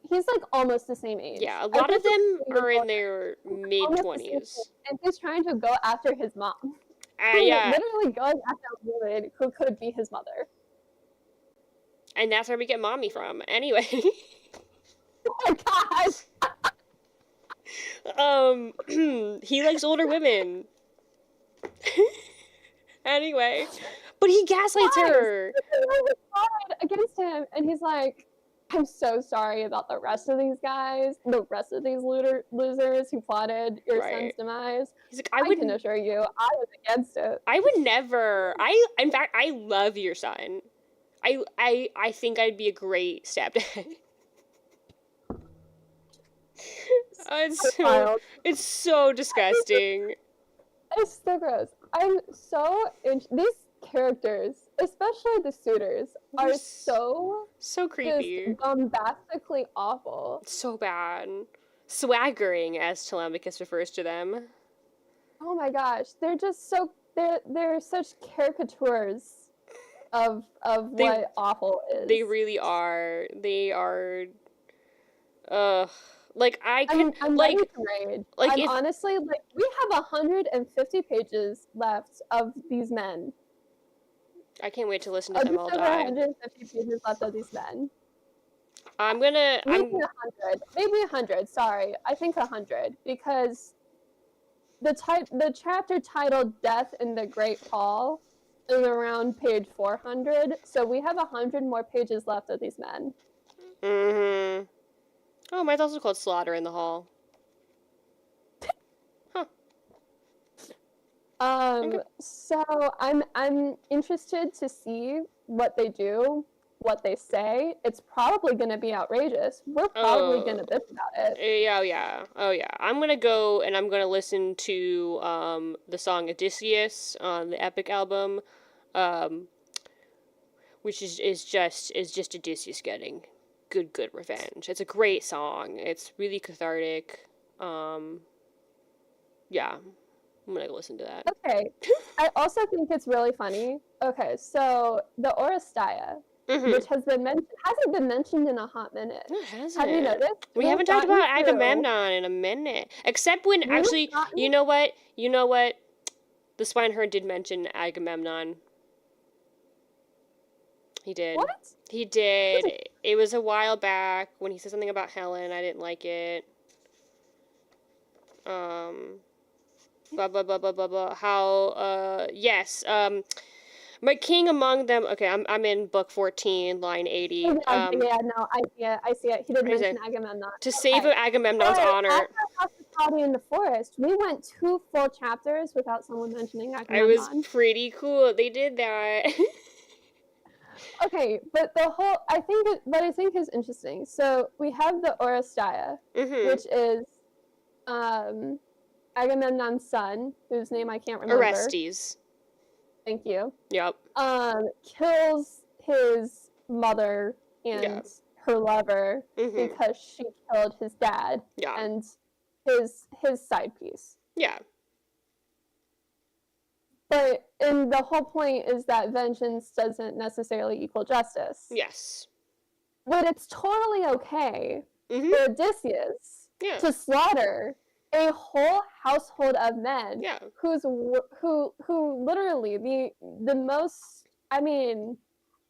He's like almost the same age. Yeah, a lot of them are in their mid-20s. And he's trying to go after his mom. Yeah. Literally going after a woman who could be his mother. And that's where we get mommy from. Anyway. Oh my god. He likes older women. Anyway. But he gaslights her. Against him, and he's like, I'm so sorry about the rest of these guys, the rest of these losers who plotted your son's demise. He's like, I can assure you, I was against it. I would never. In fact, I love your son. I think I'd be a great stepdad. It's so disgusting. It's so gross. I'm so these characters, especially the suitors, are so creepy, just bombastically awful. So bad. Swaggering, as Telemachus refers to them. Oh my gosh, they're just so they're such caricatures of what awful is. They really are. They are. Like I can I'm like honestly like we have 150 pages left of these men. I can't wait to listen to them all die. 150 pages left of these men. Maybe 100. Sorry, I think 100 because the chapter titled "Death in the Great Hall" is around page 400. So we have 100 more pages left of these men. Mm-hmm. Oh, mine's also called Slaughter in the Hall. Huh. Okay. So I'm interested to see what they do, what they say. It's probably going to be outrageous. We're probably going to bitch about it. Oh yeah. I'm gonna go and I'm gonna listen to the song Odysseus on the Epic album, which is just Odysseus getting good revenge. It's a great song. It's really cathartic. Yeah, I'm gonna go listen to that. Okay. I also think it's really funny. Okay, so the Oresteia, which hasn't been mentioned in a hot minute. No, it hasn't. Have you noticed? We haven't talked about Agamemnon in a minute. Except when you know what? The swineherd did mention Agamemnon. He did. What? He did. It was a while back when he said something about Helen. I didn't like it. Blah blah blah blah blah blah. How yes. My king among them. Okay, I'm in book 14, line 80. Yeah, no, I see it. He did mention Agamemnon. To save Agamemnon's honor. After Hospitality in the Forest, we went 2 full chapters without someone mentioning Agamemnon. It was pretty cool. They did that. Okay, but what I think is interesting. So we have the Oresteia, which is Agamemnon's son, whose name I can't remember. Orestes. Thank you. Yep. Kills his mother and her lover because she killed his dad and his side piece. Yeah. But the whole point is that vengeance doesn't necessarily equal justice. Yes. But it's totally okay for Odysseus to slaughter a whole household of men who literally the most, I mean,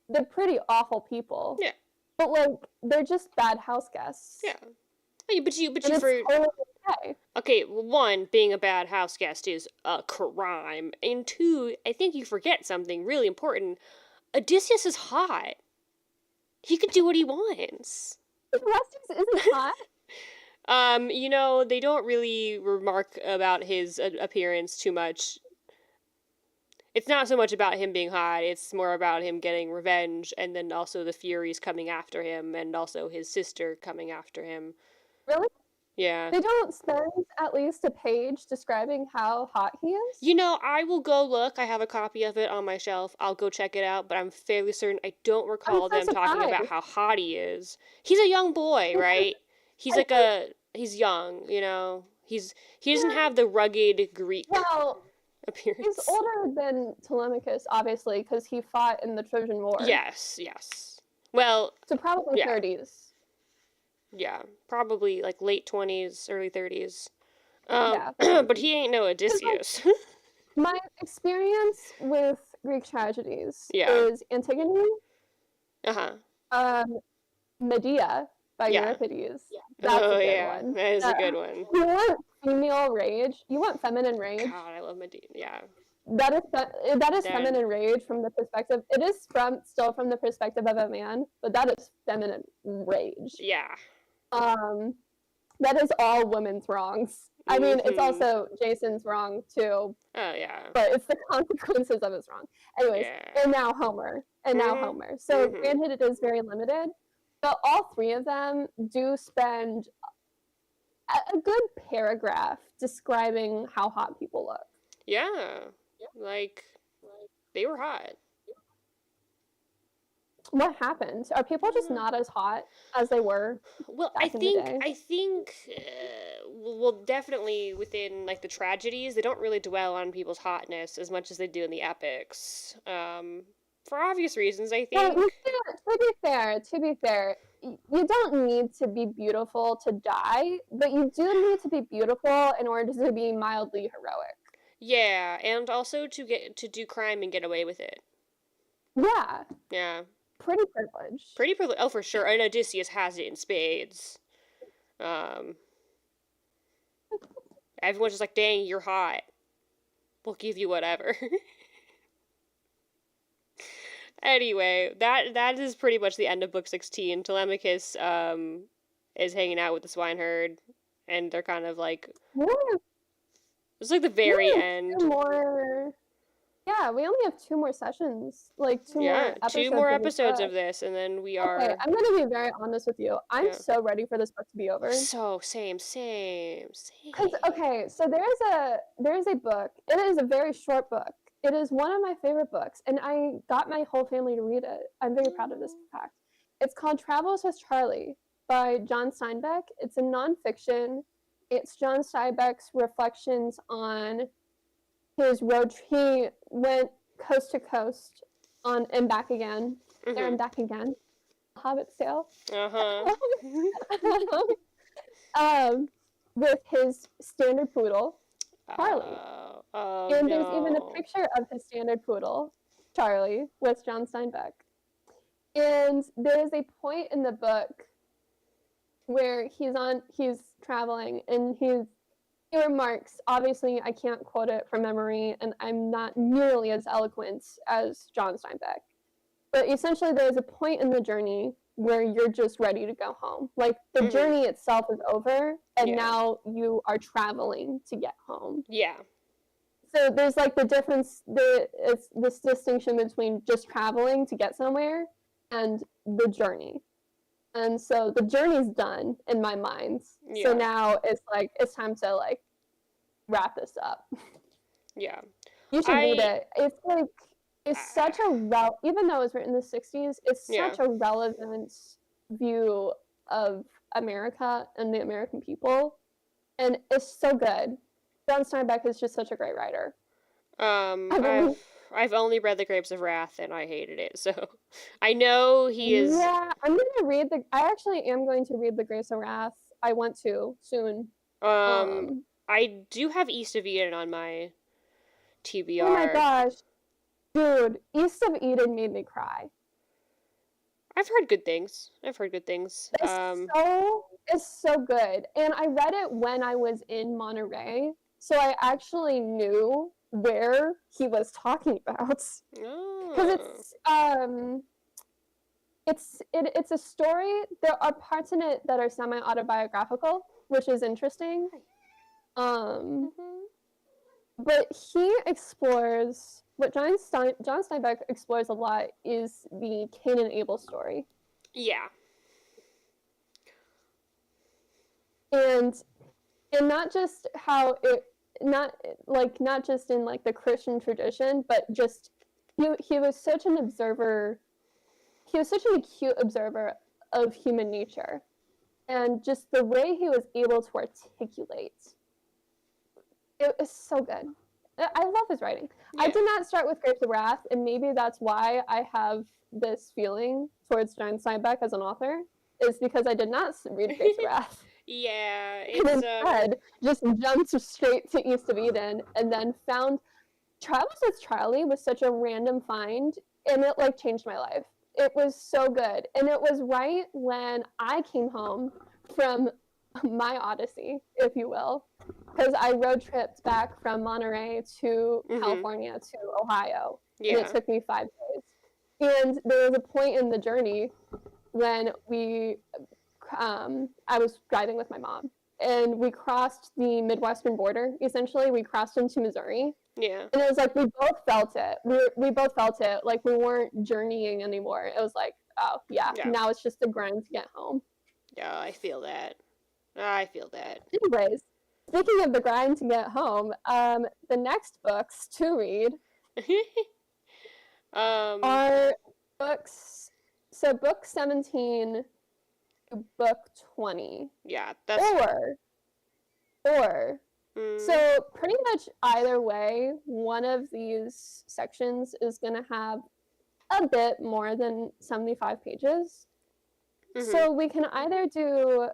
they're pretty awful people. Yeah. But like they're just bad house guests. Yeah. But you totally okay. Okay, well, 1, being a bad house guest is a crime. And 2, I think you forget something really important. Odysseus is hot. He could do what he wants. Orestes isn't hot. They don't really remark about his appearance too much. it's not so much about him being hot, it's more about him getting revenge, and then also the Furies coming after him, and also his sister coming after him. Really? Yeah. They don't spend at least a page describing how hot he is? You know, I will go look. I have a copy of it on my shelf. I'll go check it out, but I'm fairly certain I don't I'm recall so them talking about surprised. how hot he is. He's a young boy, right? He's I like think, he's young, you know. He doesn't yeah, have the rugged Greek well, he's appearance. older than Telemachus, obviously, because he fought in the Trojan War. Yes, yes. Well, So probably yeah, 30s. yeah. Probably like late 20s, early 30s. Yeah. But he ain't no Because, like, Odysseus. my experience with Greek tragedies Yeah. is Antigone, Uh-huh. um, Medea by Yeah. Euripides. That's a Oh, good yeah. one. That is a good one. You want female rage? You want feminine rage? God, I love Medea. Yeah. That is Then, feminine rage from the perspective. It is still from the perspective of a man, but that is feminine rage. yeah. Um, that is all women's wrongs. I mean, it's Mm-hmm. also Jason's wrong too, Oh, yeah. but it's the consequences of his wrong. Anyways, Yeah. and now Homer, Mm-hmm. So Mm-hmm. granted, it is very limited, but all three of them do spend a good paragraph describing how hot people look. Yeah. Like, they were hot. What happened? Are people just not as hot as they were Well, back in the day? well, definitely within like the tragedies, they don't really dwell on people's hotness as much as they do in the epics. For obvious reasons, I Well, think. to be fair, you don't need to be beautiful to die, but you do need to be beautiful in order to be mildly heroic. Yeah, and also to do crime and get away with it. Yeah, Yeah, pretty privileged. oh for sure. And Odysseus has it in spades. Um, Everyone's just like, "Dang, you're hot. We'll give you whatever." Anyway, that is pretty much the end of book 16. Telemachus is hanging out with the swineherd, and they're kind of like We only it's like the we very only have end. two more. Yeah, we only have two more sessions, like two Yeah, more two episodes more of this episodes of book. this, and then we Okay, are I'm gonna be very honest with you. I'm yeah. so ready for this book to be over. So same. Because okay, so there is a book. It is a very short book. It is one of my favorite books, and I got my whole family to read it. I'm very proud of this fact. It's called Travels with Charlie by John Steinbeck. It's a nonfiction. It's John Steinbeck's reflections on his road. He went coast to coast on and back again, there Mhm. and back again. Hobbit sale. Uh huh. um, with his standard poodle, Charlie. Oh And there's even a no. picture of his standard poodle, Charlie, with John Steinbeck. And there is a point in the book where he's traveling and he remarks, obviously I can't quote it from memory and I'm not nearly as eloquent as John Steinbeck. But essentially there's a point in the journey where you're just ready to go home. Like the Mhm. journey itself is over and Yeah. now you are traveling to get home. Yeah. So there's like the difference, it's this distinction between just traveling to get somewhere and the journey. And so the journey's done in my mind. Yeah. So now it's like it's time to like wrap this up. Yeah. You should read I it. It's like it's such a even though it was written in the 60s, it's Yeah. such a relevant view of America and the American people. And it's so good. John Steinbeck is just such a great writer. I've only read The Grapes of Wrath and I hated it. So I know he is Yeah, I'm gonna read the. I actually am going to read the Grace of Wrath. I want to soon. um I do have East of Eden on my Oh my TBR. gosh, dude, East of Eden made me cry. I've heard good things. It's so good, and I read it when I was in Monterey, so I actually knew where he was talking about because Oh. it's a story. There are parts in it that are semi-autobiographical, which is interesting. Mhm. but he explores what John Steinbeck explores a lot is the Cain and Abel story. Yeah. And not just how it not just in like the Christian tradition, but just he was such an observer. He was such an acute observer of human nature, and just the way he was able to articulate it was so good. I love his writing. Yeah. I did not start with Grapes of Wrath, and maybe that's why I have this feeling towards John Steinbeck as an author, is because I did not read Grapes of Wrath. Yeah, And instead, just jumped straight to East of Eden, and then found Travels with Charlie was such a random find, and it like changed my life. It was so good, and it was right when I came home from my Odyssey, if you will, because I road tripped back from Monterey to California to Ohio, and it took me 5 days. And there was a point in the journey when I was driving with my mom, and we crossed the Midwestern border. Essentially, we crossed into Missouri. Yeah. And it was like we both felt it. We both felt it. Like we weren't journeying anymore. It was like, oh yeah, now it's just a grind to get home. Yeah, I feel that. Anyways, speaking of the grind to get home, the next books to read are books. So book 17 to book 20. Yeah, that's or so pretty much either way, one of these sections is going to have a bit more than 75 pages. So we can either do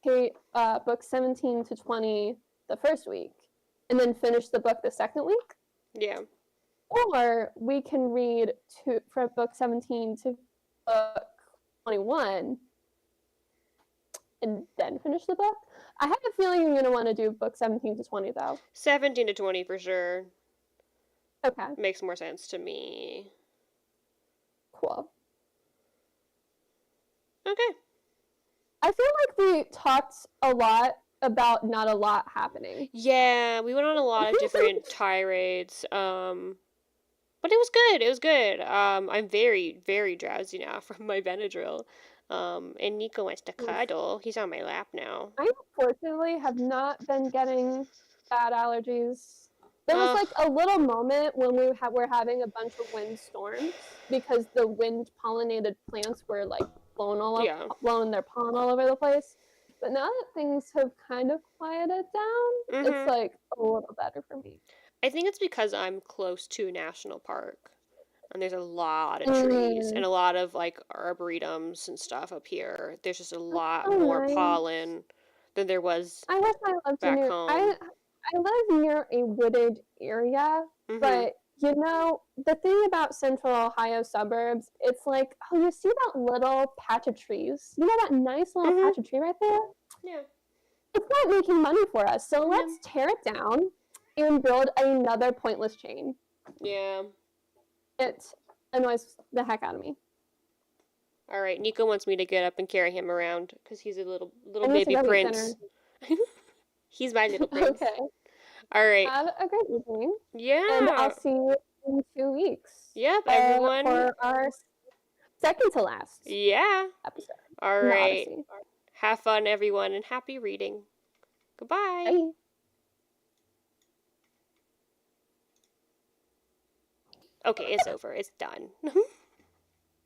book 17 to 20 the first week and then finish the book the second week. Yeah. Or we can read from book 17 to book 21 and then finish the book. I have a feeling you're going to want to do book 17 to 20, though. 17 to 20 for sure. Okay. Makes more sense to me. Cool. Okay. I feel like we talked a lot about not a lot happening. Yeah, we went on a lot of different tirades. But it was good. It was good. I'm very, very drowsy now from my Benadryl. And Nico wants to cuddle. He's on my lap now. I unfortunately have not been getting bad allergies. There was like a little moment when we were having a bunch of wind storms because the wind pollinated plants were like blowing their pollen all over the place. But now that things have kind of quieted down, it's like a little better for me. I think it's because I'm close to a national park. And there's a lot of trees and a lot of like arboretums and stuff up here. There's just a lot more pollen than there was I wish I lived back near, home. I live near a wooded area, but you know, the thing about central Ohio suburbs, it's like, oh, you see that little patch of trees? You know that nice little patch of tree right there? Yeah. It's not making money for us, so let's tear it down and build another pointless chain. Yeah. It annoys the heck out of me. All right, Nico wants me to get up and carry him around because he's a little baby prince. He's my little prince. Okay. All right. Have a great evening. Yeah. And I'll see you in 2 weeks. Yep, everyone. For our second to last episode. All right. Have fun, everyone, and happy reading. Goodbye. Bye. Okay, it's over. It's done.